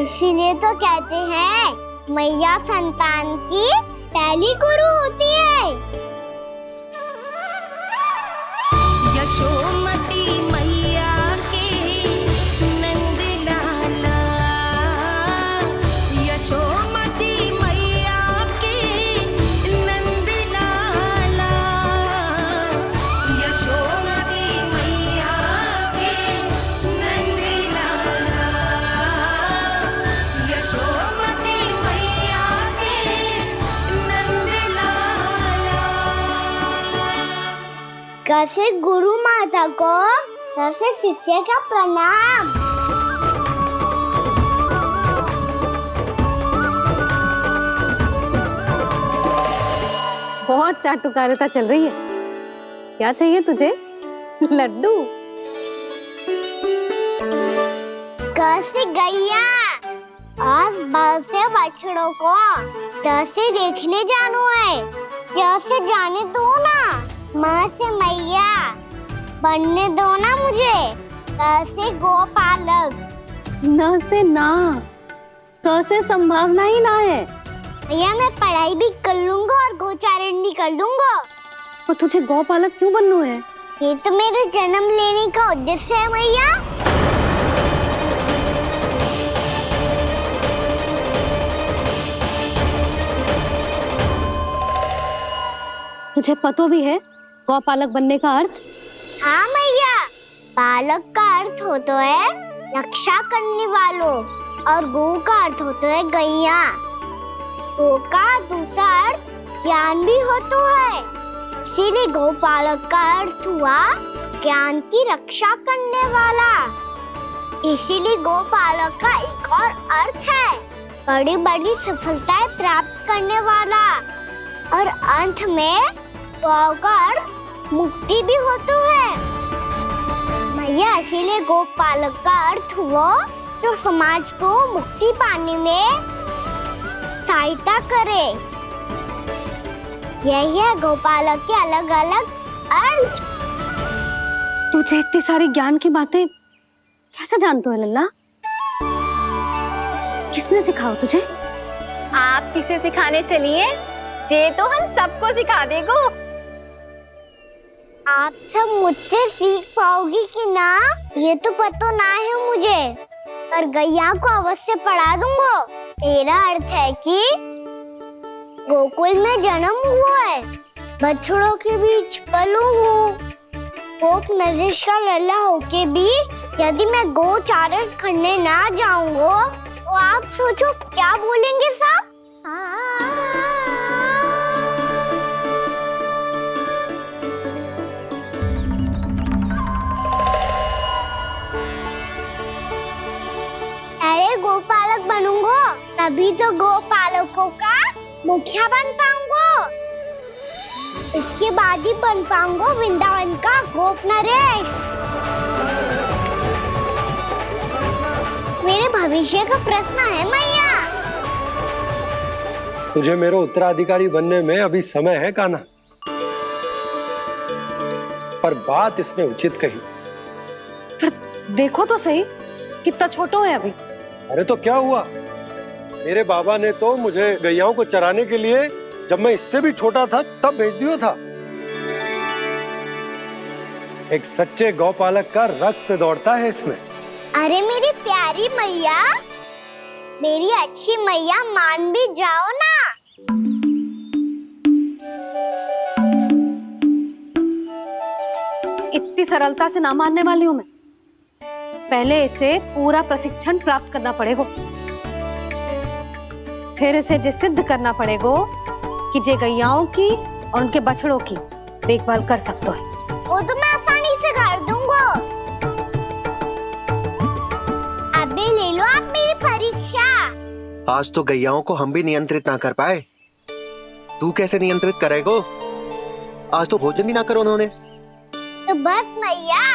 इसीलिए तो कहते हैं मैया संतान की पहली गुरु होती है। यशोमती मैया के नंद लाला, यशोमती मैया के नंद लाला, यशोमती मैया के नंद लाला, यशोमती मैया के नंद लाला। कैसे गुरु माता को सबसे शिष्य का प्रणाम। बहुत चाटुकारिता चल रही है। क्या चाहिए तुझे? लड्डू? कैसे गैया आज बाल से बछड़ों को कैसे देखने जानो है, जैसे जाने दो ना, माँ से मैया बनने दो ना मुझे। कैसे गोपालक, न से ना, स से संभावना ही ना है। भैया मैं पढ़ाई भी कर लूंगा और गोचारण भी कर लूंगा। तो तुझे गौपालक क्यों बनना है? ये तो मेरे जन्म लेने का उद्देश्य है भैया। तुझे पता भी है गौपालक बनने का अर्थ? हाँ मैया, पालक का अर्थ होता है रक्षा करने वालों और गौ का अर्थ होता है गैया। गौ का दूसरा अर्थ ज्ञान भी होता है, इसीलिए गौपालक का अर्थ हुआ ज्ञान की रक्षा करने वाला। इसीलिए गौपालक का एक और अर्थ है बड़ी बड़ी सफलताएं प्राप्त करने वाला, और अंत में गौ का अर्थ मुक्ति भी होता है। भैया इसीलिए गोपालक का अर्थ हुआ जो समाज को मुक्ति पाने में सहायता करे। यही है गोपालक के अलग अलग अर्थ। तुझे इतनी सारी ज्ञान की बातें कैसे जानते हो लल्ला? किसने सिखाओ तुझे? आप किसे सिखाने चलिए? जे तो हम सबको सिखा देगो। आप सब मुझसे सीख पाओगी कि ना ये तो पता ना है मुझे, पर गैया को अवश्य पढ़ा दूंगा। मेरा अर्थ है कि गोकुल में जन्म हुआ है, बछड़ों के बीच पलू हूँ। गोप नरेश का लल्ला होके भी यदि मैं गोचारण करने ना जाऊंगा तो आप सोचो क्या बोलेंगे साहब? अरे गोपालक बनूंगा तभी तो गोपालकों का मुखिया बन पाऊंगा। इसके बाद ही बन पाऊंगा वृंदावन का गोप नरेश। मेरे भविष्य का प्रश्न है मैया। तुझे मेरे उत्तराधिकारी बनने में अभी समय है कान्हा, पर बात इसने उचित कही। पर देखो तो सही, कितना छोटो है अभी। अरे तो क्या हुआ, मेरे बाबा ने तो मुझे गैयाओं को चराने के लिए जब मैं इससे भी छोटा था तब भेज दिया था। एक सच्चे गौपालक का रक्त दौड़ता है इसमें। अरे मेरी प्यारी मैया, मेरी अच्छी मैया, मान भी जाओ ना। इतनी सरलता से ना मानने वाली हूं मैं। पहले इसे पूरा प्रशिक्षण प्राप्त करना पड़ेगा, फिर इसे जे सिद्ध करना पड़ेगा कि जे गैयाओं की और उनके बछड़ों की देखभाल कर सकते है। वो तो मैं आसानी से कर दूंगा। अबे ले लो आप मेरी परीक्षा। आज तो गैयाओं को हम भी नियंत्रित ना कर पाए, तू कैसे नियंत्रित करेगो? आज तो भोजन ही ना करो उन्होंने। तो बस मैया,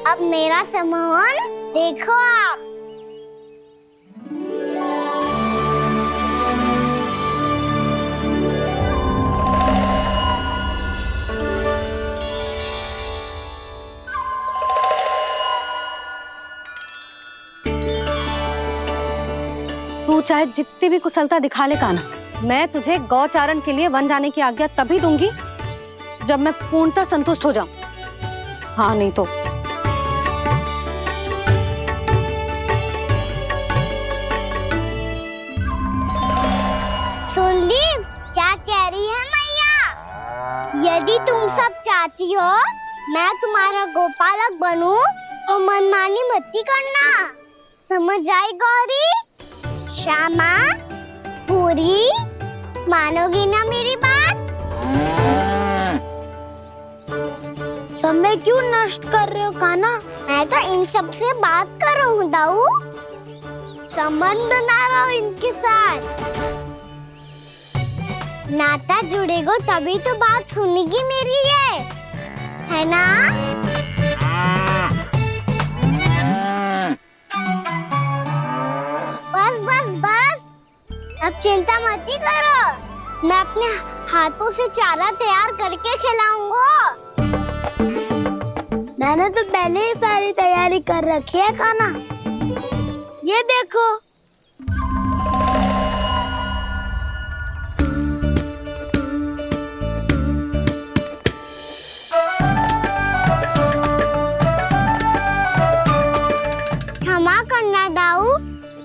अब मेरा सम्मान देखो आप। तू चाहे जितनी भी कुशलता दिखा ले कान्हा, मैं तुझे गौचारण के लिए वन जाने की आज्ञा तभी दूंगी जब मैं पूर्णतः संतुष्ट हो जाऊं। हाँ नहीं तो सुन ली क्या कह रही है मैया? यदि तुम सब चाहती हो मैं तुम्हारा गोपालक बनूं तो मनमानी मत करना, समझ आई गौरी? श्यामा, पूरी, मानोगी ना मेरी बात? समय क्यों नष्ट कर रहे हो कान्हा? मैं तो इन सब से बात कर रहा हूँ दाऊ, संबंध बना रहा हूँ इनके साथ। नाता जुड़ेगा तभी तो बात सुनेगी मेरी है ना? बस बस बस, अब चिंता मत ही करो, मैं अपने हाथों से चारा तैयार करके खिलाऊंगा। मैंने तो पहले ही सारी तैयारी कर रखी है कान्हा, ये देखो। क्षमा करना दाऊ,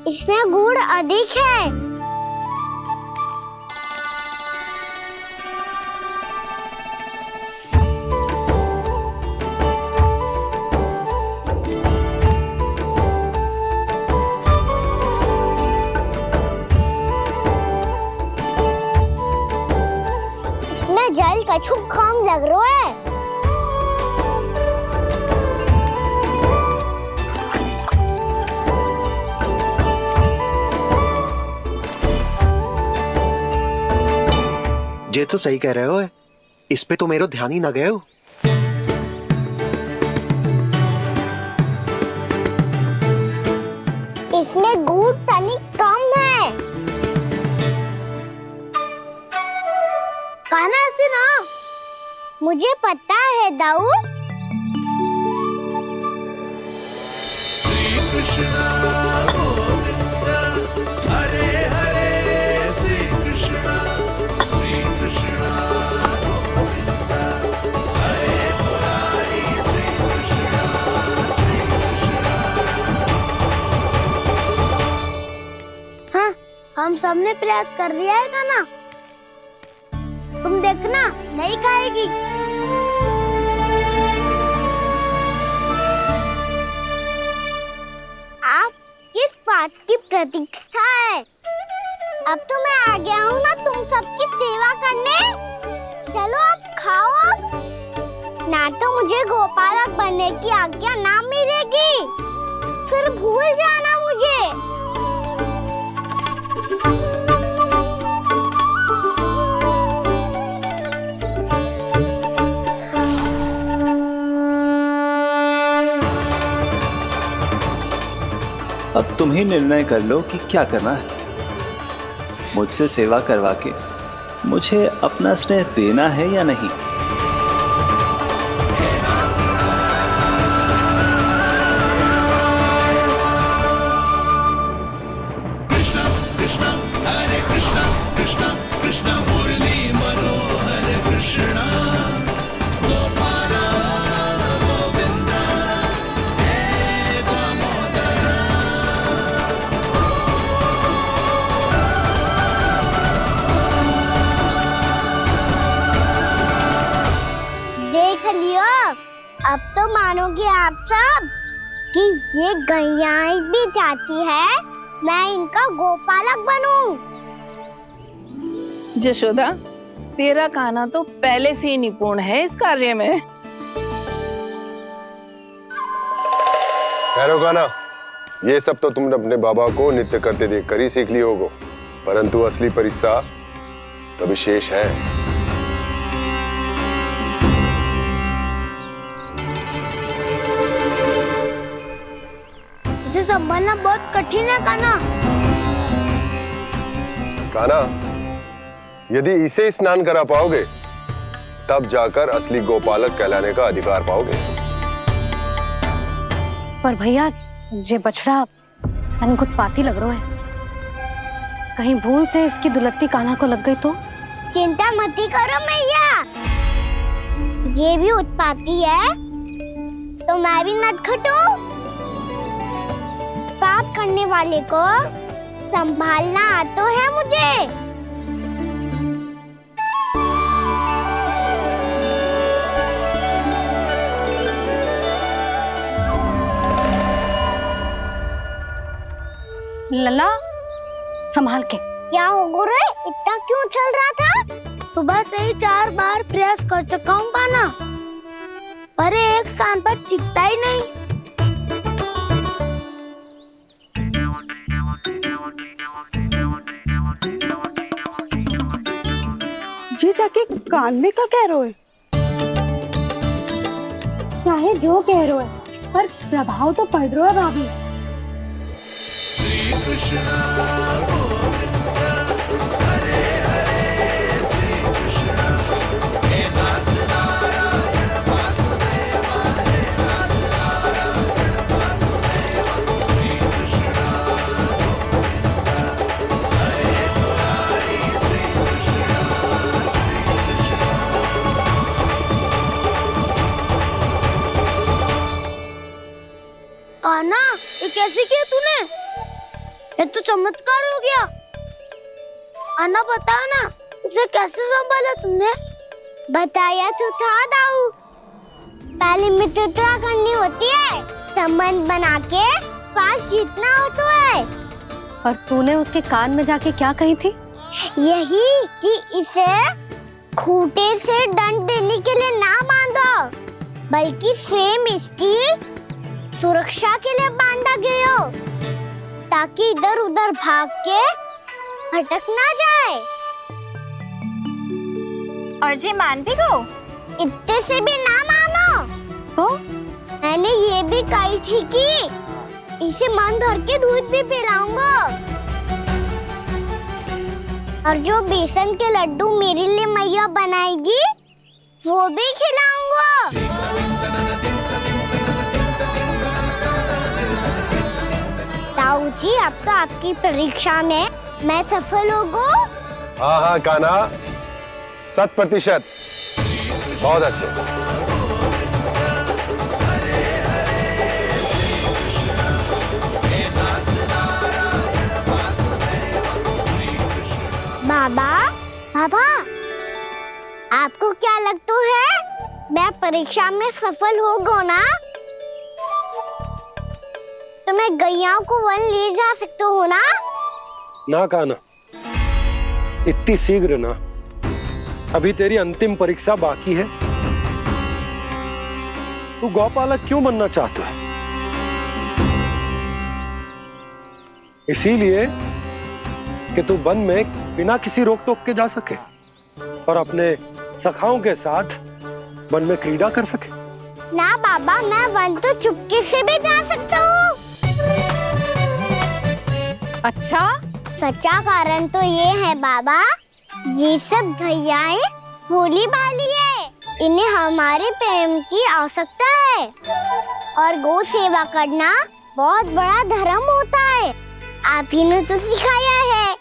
इसमें गुड़ अधिक है। इसमें जल कछु कम लग रहा है। ये तो सही कह रहे हो, इस पे तो मेरो ध्यान ही ना गए हो। इसमें गुड़ तनिक कम है। कान्हा पता है दाऊ? श्री कृष्ण गोविंद हरे हरे श्री कृष्ण गोविंद हरे मुरारी श्री कृष्ण हाँ, हम सबने प्रयास कर दिया है खाना। तुम देखना नहीं खाएगी। आप किस बात की प्रतीक्षा है? अब तो मैं आ गया हूँ ना तुम सबकी सेवा करने। चलो अब खाओ अब। ना तो मुझे गोपालक बनने की आज्ञा ना मिलेगी, फिर भूल जाना मुझे। अब तुम ही निर्णय कर लो कि क्या करना है। मुझसे सेवा करवा के मुझे अपना स्नेह देना है या नहीं। कृष्ण कृष्ण मुरली मनोहर कृष्ण गोपाल गोविंद हे दामोदर। देख लियो, अब तो मानोगे आप सब कि ये गैयाएं भी चाहती है मैं इनका गोपालक बनूं। जशोदा, तेरा कान्हा तो पहले से ही निपुण है इस कार्य में। ठहरो कान्हा, ये सब तो तुमने अपने बाबा को नृत्य करते देख कर ही सीख ली होगो, परंतु असली परिस्सा तो विशेष है। उसे संभालना बहुत कठिन है कान्हा। कान्हा, यदि इसे स्नान करा पाओगे तब जाकर असली गोपालक कहलाने का अधिकार पाओगे। पर भैया, ये बछड़ा तनिक उत्पाती लग रहा है। कहीं भूल से इसकी दुलत्ती कान्हा को लग गई तो? चिंता मती करो मैया, ये भी उत्पाती है तो मैं भी नटखट हूँ। पाप करने वाले को संभालना आता है मुझे। लला, संभाल के। क्या हो गुरु, इतना क्यों चल रहा था? सुबह से ही 4 बार प्रयास कर चुका हूँ कान्हा, पर एक स्थान पर टिकता ही नहीं। जी जाके कान में क्या कह रहे हो? चाहे जो कह रहे हो, पर प्रभाव तो पड़ रहा है भाभी। श्री कृष्ण गोविंद हरे हरे श्री कृष्ण हे नाथ नारायण वासुदेव हे नाथ नारायण वासुदेव। श्री कृष्ण गोविंद हरे मुरारी श्री कृष्ण कान्हा, ये कैसे किया तूने? ये तो चमत्कार हो गया। अन्ना बता ना, इसे कैसे संभाला तुमने? बताया तो था दाऊ, पहले मित्रता करनी होती है, संबंध बना के पास जीतना होता है। और तूने उसके कान में जाके क्या कही थी? यही कि इसे खूंटे से दंड देने के लिए ना बांधो, बल्कि फेम इसकी सुरक्षा के लिए बांधा गया हो, ताकि इधर उधर भाग के भटक ना जाए। और जी मान भी गो? इतने से भी ना मानो। तो मैंने ये भी कही थी कि इसे मन भर के दूध भी पिलाऊंगा, और जो बेसन के लड्डू मेरे लिए मैया बनाएगी वो भी खिलाऊंगा। जी, अब तो आपकी परीक्षा में मैं सफल हो गो। हाँ हाँ कान्हा, 100%। बहुत अच्छे। बाबा, बाबा, आपको क्या लगता है मैं परीक्षा में सफल हो गो ना? तो मैं गैया को वन ले जा सकता हूँ ना? ना कान्हा, इतनी शीघ्र ना। अभी तेरी अंतिम परीक्षा बाकी है। तू गौपालक क्यों बनना चाहता है? इसीलिए कि तू वन में बिना किसी रोक टोक के जा सके और अपने सखाओं के साथ वन में क्रीड़ा कर सके। ना बाबा, मैं वन तो चुपके से भी जा सकता हूँ। अच्छा? सच्चा कारण तो ये है बाबा, ये सब भैयाएं भोली भाली है, इन्हें हमारे प्रेम की आवश्यकता है और गौ सेवा करना बहुत बड़ा धर्म होता है। आप ही ने तो सिखाया है,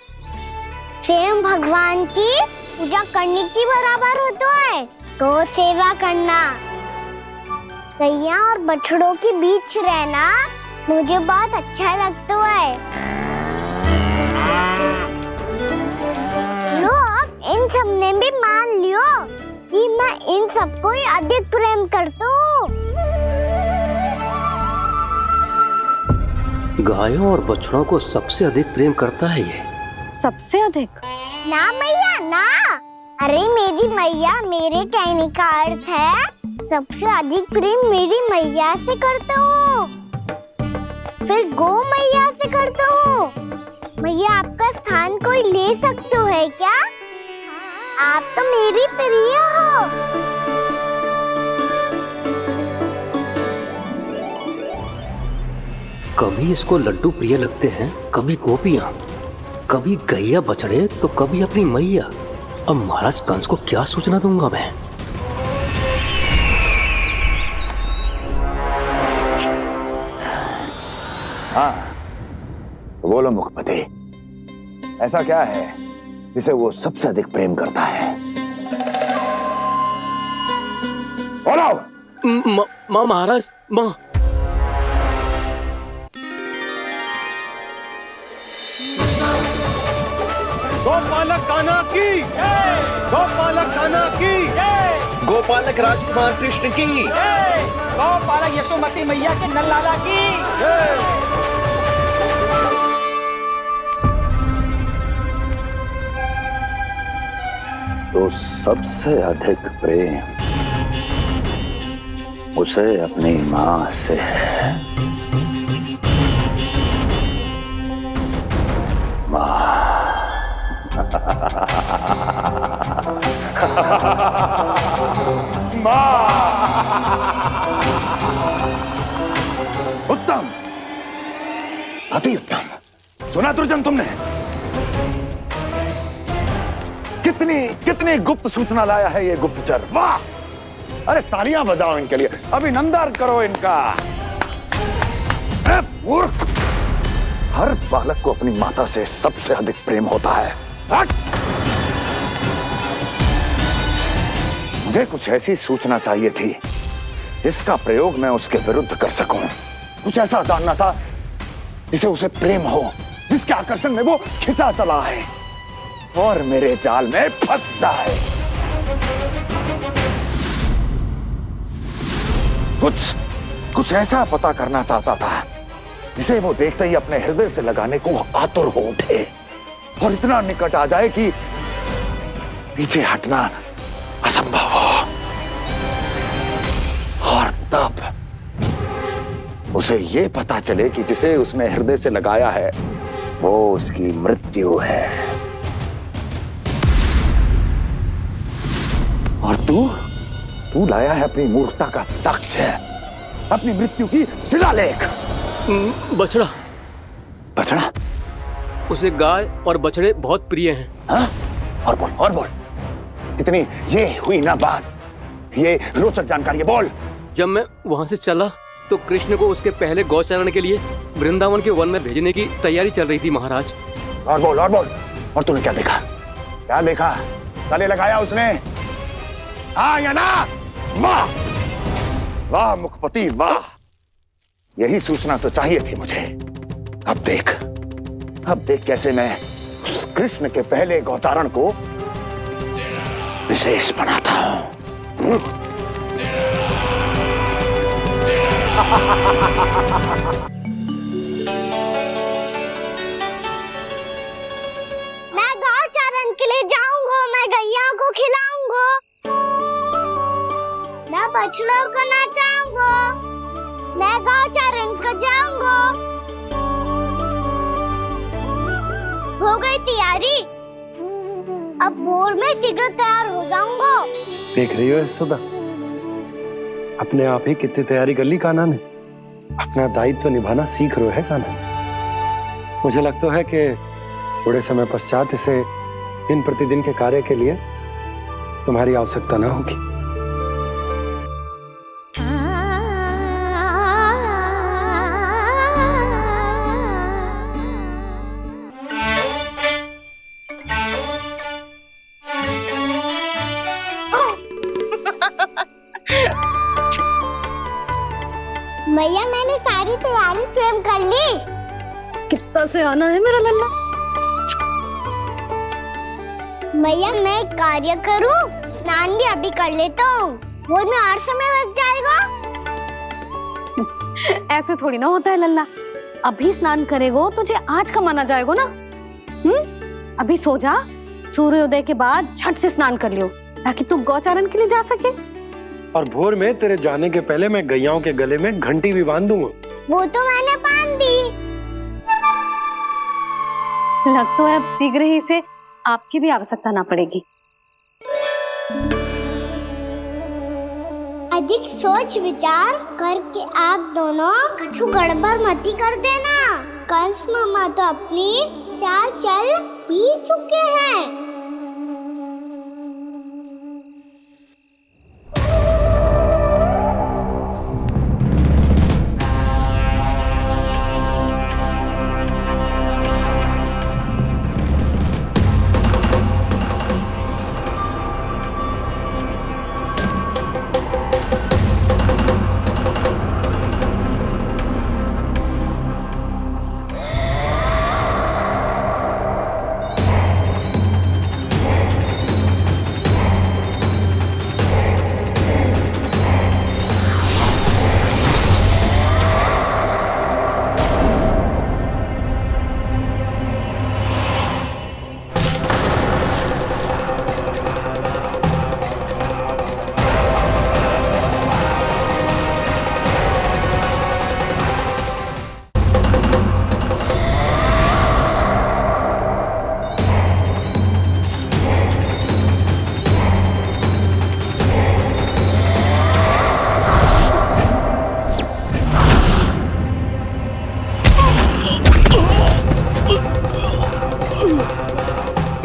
स्वयं भगवान की पूजा करने की बराबर होता है गौ सेवा करना। गैया और बछड़ों के बीच रहना मुझे बहुत अच्छा लगता है। लो, अब इन सब ने भी मान लियो कि मैं इन सबको ही अधिक प्रेम करता हूँ। गायों और बछड़ों को सबसे अधिक प्रेम करता है ये। सबसे अधिक? ना मैया ना, अरे मेरी मैया, मेरे कहने का अर्थ है सबसे अधिक प्रेम मेरी मैया से करता हूँ, फिर गौ मैया से करता हूँ। मैया, आपका स्थान कोई ले सकते है क्या? आप तो मेरी प्रिय हो। कभी इसको लड्डू प्रिय लगते हैं, कभी गोपियां, कभी गैया बछड़े, तो कभी अपनी मैया। अब महाराज कंस को क्या सूचना दूंगा मैं? हाँ, बोलो मुखपति, ऐसा क्या है जिसे वो सबसे अधिक प्रेम करता है? बोलो। माँ महाराज, माँ। गोपालक कान्हा की, गोपालक कान्हा की, गोपालक राजकुमार कृष्ण की, गौपालक यशोमती मैया के नल्लाला की। तो सबसे अधिक प्रेम उसे अपनी मां से है। मां। उत्तम, अति उत्तम। सुना दुर्जन तुमने? कितनी गुप्त सूचना लाया है ये गुप्तचर। वाह! अरे तालियां बजाओ इनके लिए, अभिनंदन करो इनका। मूर्ख! हर बालक को अपनी माता से सबसे अधिक प्रेम होता है। मुझे कुछ ऐसी सूचना चाहिए थी जिसका प्रयोग मैं उसके विरुद्ध कर सकूं। कुछ ऐसा जानना था जिसे उसे प्रेम हो, जिसके आकर्षण में वो खिंचा चला है और मेरे जाल में फंस जाए। कुछ ऐसा पता करना चाहता था जिसे वो देखते ही अपने हृदय से लगाने को आतुर हो उठे और इतना निकट आ जाए कि पीछे हटना असंभव हो। और तब उसे ये पता चले कि जिसे उसने हृदय से लगाया है वो उसकी मृत्यु है। और तू लाया है अपनी मूर्खता का साक्ष्य, अपनी मृत्यु की शिलालेख। बछड़ा। बछड़ा? उसे गाय और बछड़े बहुत प्रिय हैं। हाँ? और बोल। कितनी ये हुई ना बात, ये रोचक जानकारी है, बोल। जब मैं वहां से चला तो कृष्ण को उसके पहले गौचारण के लिए वृंदावन के वन में भेजने की तैयारी चल रही थी महाराज। और बोल और तूने क्या देखा? क्या देखा? गले लगाया उसने? हाँ या ना? वाह वाह मुखपति वाह, यही सूचना तो चाहिए थी मुझे। अब देख कैसे मैं उस कृष्ण के पहले गौतारण को विशेष बनाता हूं। मैं गौचारण के लिए जाऊंगा, मैं गैया को खिलाऊंगा, मैं बछड़ों को नचाऊंगा, मैं गौचारण को जाऊंगा। हो गई तैयारी, अब भोर में शीघ्र तैयार हो जाऊंगा। देख रही हो यशोदा, अपने आप ही कितनी तैयारी कर ली कान्हा ने। अपना दायित्व निभाना सीख रहे है कान्हा। मुझे लगता है कि थोड़े समय पश्चात इसे दिन प्रतिदिन के कार्य के लिए तुम्हारी आवश्यकता ना होगी। भैया मैंने सारी तैयारी स्वयं कर ली। कितना से आना है मेरा लल्ला? भैया मैं एक कार्य करूं, स्नान भी अभी कर लेता हूँ, वो में और समय लग जाएगा। ऐसे थोड़ी ना होता है लल्ला, अभी स्नान करेगो तुझे आज का माना जाएगा ना। अभी सो जा, सूर्योदय के बाद झट से स्नान कर लियो ताकि तू गौचारण के लिए जा सके। और भोर में तेरे जाने के पहले मैं गैयाओं के गले में घंटी भी बांध दूंगा। वो तो मैंने बांध दी। लग तो है अब शीघ्र ही से आपकी भी आवश्यकता ना पड़ेगी। अधिक सोच विचार करके आप दोनों कछु गड़बड़ मती कर देना। कंस मामा तो अपनी चाल चल भी चुके हैं।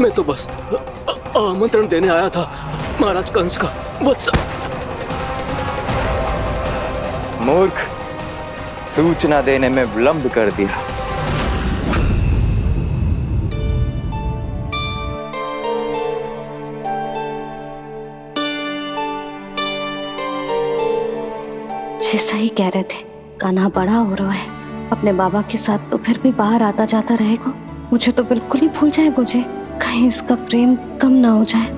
मैं तो बस आमंत्रण देने आया था महाराज कंस का। वत्स मूर्ख, सूचना देने में विलंब कर दिया। जैसा ही कह रहे थे, कान्हा बड़ा हो रहा है, अपने बाबा के साथ तो फिर भी बाहर आता जाता रहेगा। मुझे तो बिल्कुल ही भूल जाए मुझे, कहीं इसका प्रेम कम ना हो जाए।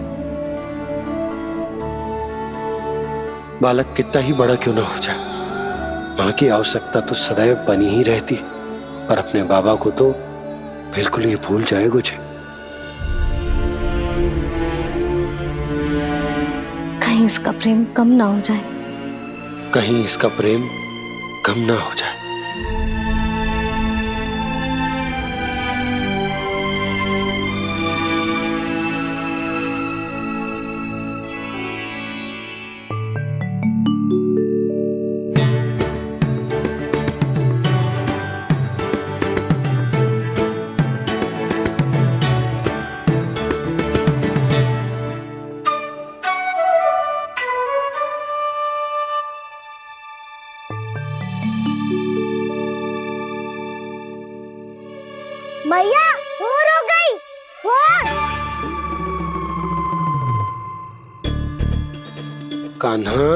बालक कितना ही बड़ा क्यों ना हो जाए, माँ की आवश्यकता तो सदैव बनी ही रहती, पर अपने बाबा को तो बिल्कुल ही भूल जाए मुझे। कहीं इसका प्रेम कम ना हो जाए, कहीं इसका प्रेम कम ना हो जाए। मैया भोर हो गई, भोर। कान्हा,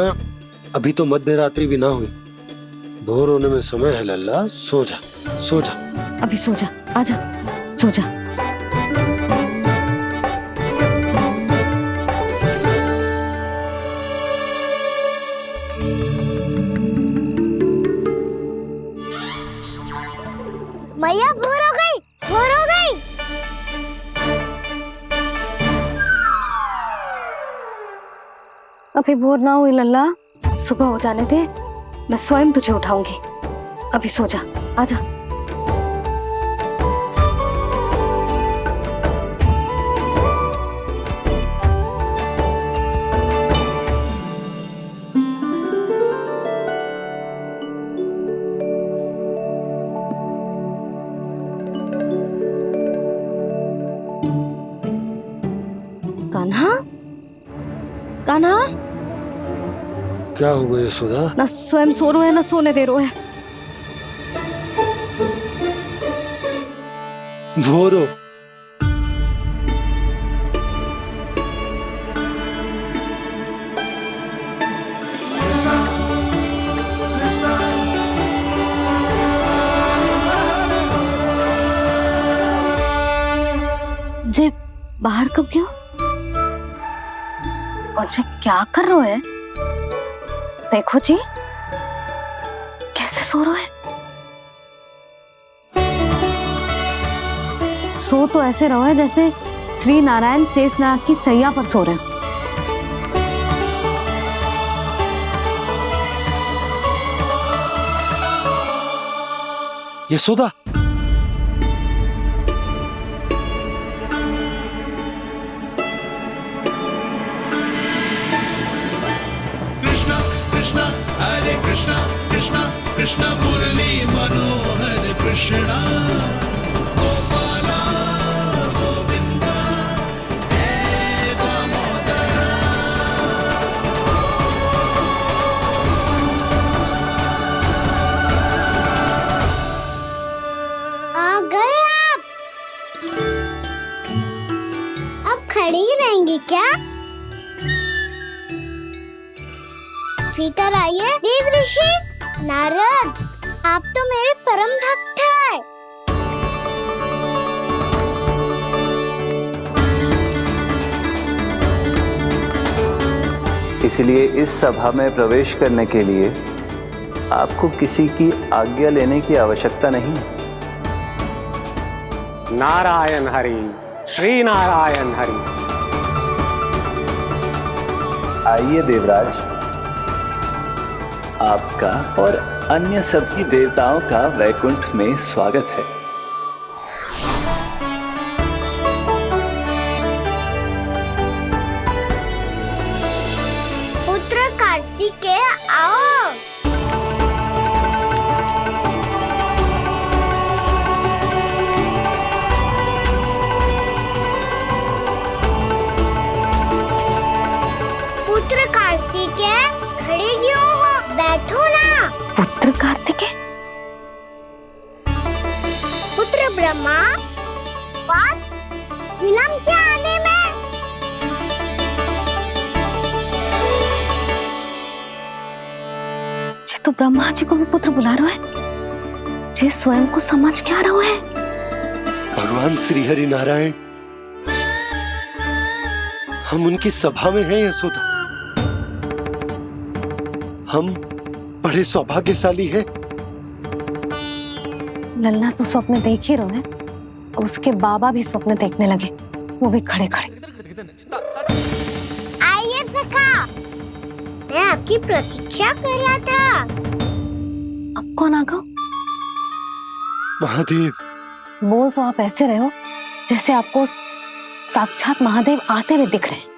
अभी तो मध्य रात्रि भी ना हुई, भोर होने में समय है लल्ला। सो जा, सो जा। अभी सो जा, आजा, सो जा। मैया भोर हो गई, भोर हो गई। अभी भोर ना हुई लल्ला, सुबह हो जाने दे, मैं स्वयं तुझे उठाऊंगी। अभी सो जा, आजा। कान्हा, कान्हा, क्या हो गया यशोदा? ना स्वयं सो रहे है ना सोने दे रहे है। भोर हो। जे बाहर कब क्यों? और जे क्या कर रहे है? देखो जी, कैसे सो रहे हैं। सो तो ऐसे रहो है जैसे श्री नारायण शेषनाग की सैया पर सो रहे हैं। यशोदा, कृष्णा कृष्णा हरे कृष्णा कृष्णा कृष्णा मुरली मनोहर कृष्णा गोपाला गोविंदा हे दामोदरा। आ गए आप। अब खड़ी ही रहेंगी क्या? भीतर आइए। देव ऋषि नारद, आप तो मेरे परम भक्त हैं। इसलिए इस सभा में प्रवेश करने के लिए आपको किसी की आज्ञा लेने की आवश्यकता नहीं है। नारायण हरि, श्री नारायण हरि। आइए देवराज, आपका और अन्य सभी देवताओं का वैकुंठ में स्वागत है। पुत्र कार्तिकेय आओ। पुत्र कार्तिकेय खड़े क्यों हो? बैठो ना। पुत्र कार्तिकेय? पुत्र ब्रह्मा, बात विलंब क्या आने में? जी तो ब्रह्मा जी को भी पुत्र बुला रहे हैं। जी स्वयं को समझ क्या रहे है? भगवान श्री हरि नारायण, हम उनकी सभा में हैं यशोदा। हम बड़े सौभाग्यशाली हैं। लल्ला तो स्वप्न देख ही रहे हैं, उसके बाबा भी स्वप्न देखने लगे, वो भी खड़े खड़े। आइए सखा, मैं आपकी प्रतीक्षा कर रहा था। अब कौन आ गया? महादेव। बोल तो आप ऐसे रहे हो जैसे आपको साक्षात महादेव आते हुए दिख रहे हैं।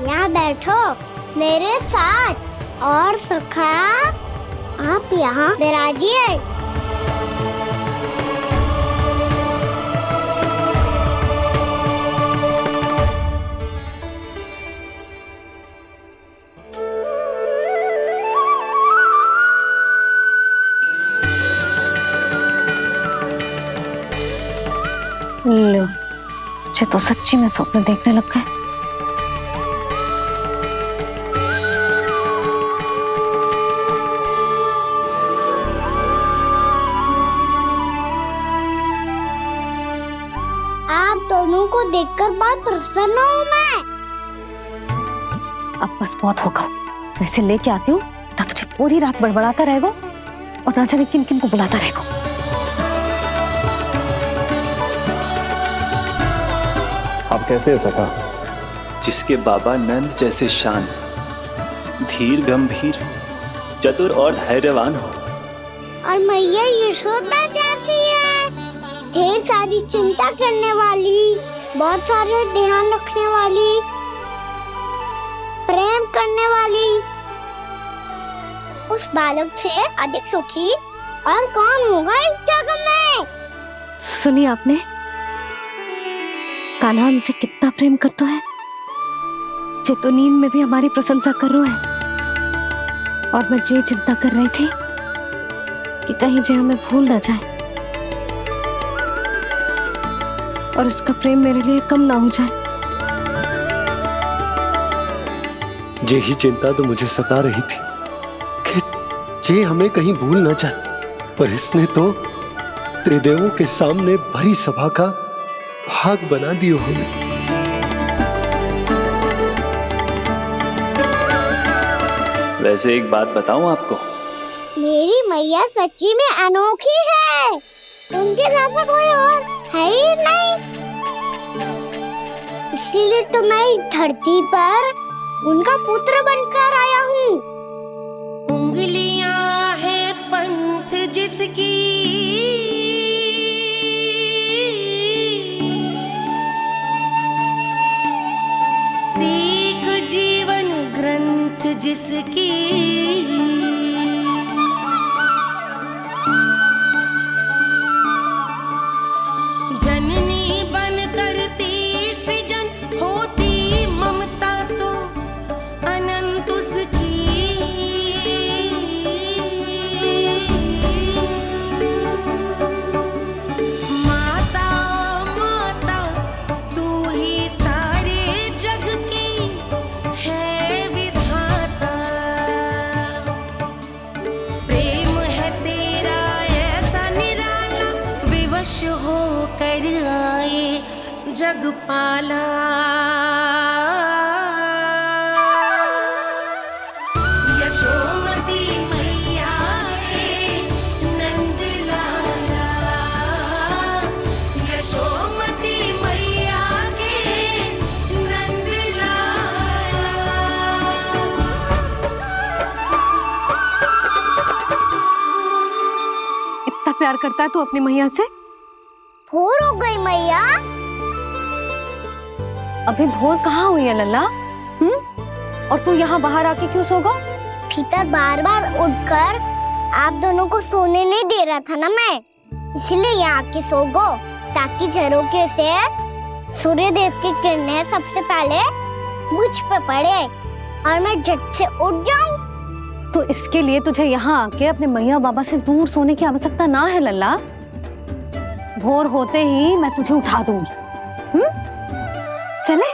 यहाँ बैठो मेरे साथ। और सखा, आप यहाँ विराजिए। लो, मुझे तो सच्ची में स्वप्न देखने लग गए। आप दोनों को देखकर बहुत प्रसन्न हूँ मैं। अब बस बहुत होगा। वैसे लेके आती हूँ ना, तुझे पूरी रात बड़बड़ाता रहेगा और ना जाने किन किन को बुलाता रहेगा। आप कैसे है सखा? जिसके बाबा नंद जैसे शान, धीर गंभीर, चतुर और धैर्यवान हो। और मैया यशोदा जैसी है, ढेर सारी चिंता करने वाली, बहुत सारे ध्यान रखने वाली, प्रेम करने वाली। उस बालक से अधिक सुखी और कौन होगा इस जगत में? सुनिए आपने, कान्हा हमसे कितना प्रेम करता है। जे तो नींद में भी हमारी प्रशंसा कर रहा है। और मैं ये चिंता कर रही थी कि कहीं जे हमें भूल ना जाए और इसका प्रेम मेरे लिए कम ना हो जाए। यही चिंता तो मुझे सता रही थी कि जे हमें कहीं भूल ना जाए, पर इसने तो त्रिदेवों के सामने भरी सभा का भाग बना दियो हमें। वैसे एक बात बताऊं आपको, मेरी मैया सच्ची में अनोखी है। उनके जैसा कोई और है ही नहीं। इसीलिए तो मैं इस धरती पर उनका पुत्र बनकर आया हूँ। उंगलियां है पंथ जिसकी, सीख जीवन ग्रंथ जिसकी, जननी बन करती सृजन होती ममता तो अनंत उसकी। माता माता तू ही सारे जग की है विधाता। प्रेम है तेरा ऐसा निराला, विवश हो कर आए जग पाला। यशोमती मैया के नंद लाला, यशोमती मैया के नंद लाला। इतना प्यार करता है तू अपनी मैया से? भोर हो गई मैया। अभी भोर कहाँ हुई है लल्ला? और तू यहाँ बाहर आके क्यों सो गया? भीतर बार बार उठकर आप दोनों को सोने नहीं दे रहा था ना मैं, इसलिए यहाँ आके सो गो, ताकि झरोखे से सूर्य देव की किरणें सबसे पहले मुझ पे पड़े और मैं झट से उठ जाऊं। तो इसके लिए तुझे यहाँ आके अपने मैया बाबा से दूर सोने की आवश्यकता ना है लल्ला। भोर होते ही मैं तुझे उठा दूंगी। चले?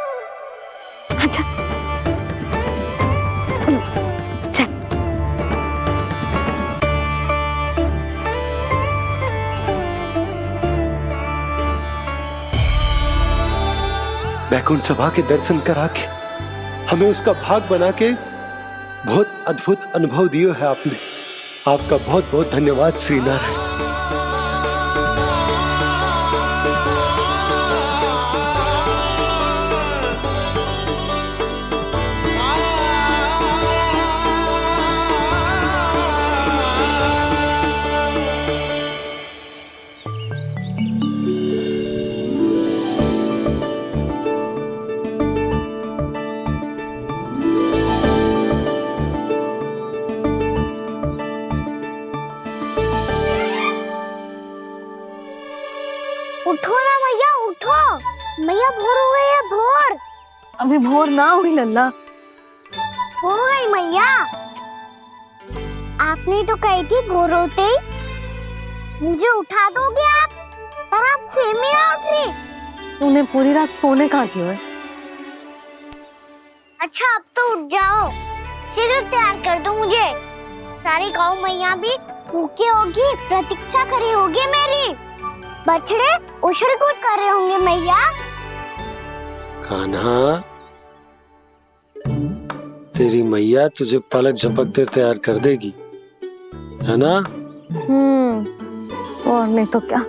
अच्छा चल। बैकुंठ सभा के दर्शन करा के हमें उसका भाग बना के बहुत अद्भुत अनुभव दिया है आपने। आपका बहुत बहुत धन्यवाद श्री नारायण। उठो ना मैया, उठो। मैया भोर हो गई है, भोर। अभी भोर ना हुई लल्ला। हो गई मैया। आपने तो कही थी भोर होते ही मुझे उठा दोगे आप, पर आप सेम ही ना उठ रही। तूने पूरी रात सोने कहाँ की है? अच्छा अब तो उठ जाओ, शीघ्र तैयार कर दो मुझे। सारी गौ मैया भी भूखी होगी, प्रतीक्षा करी होगी मेरी। बछड़े उछल कूद कर रहे होंगे मैया। कान्हा, तेरी मैया तुझे पलक झपकते तैयार कर देगी, है ना? और नहीं तो क्या।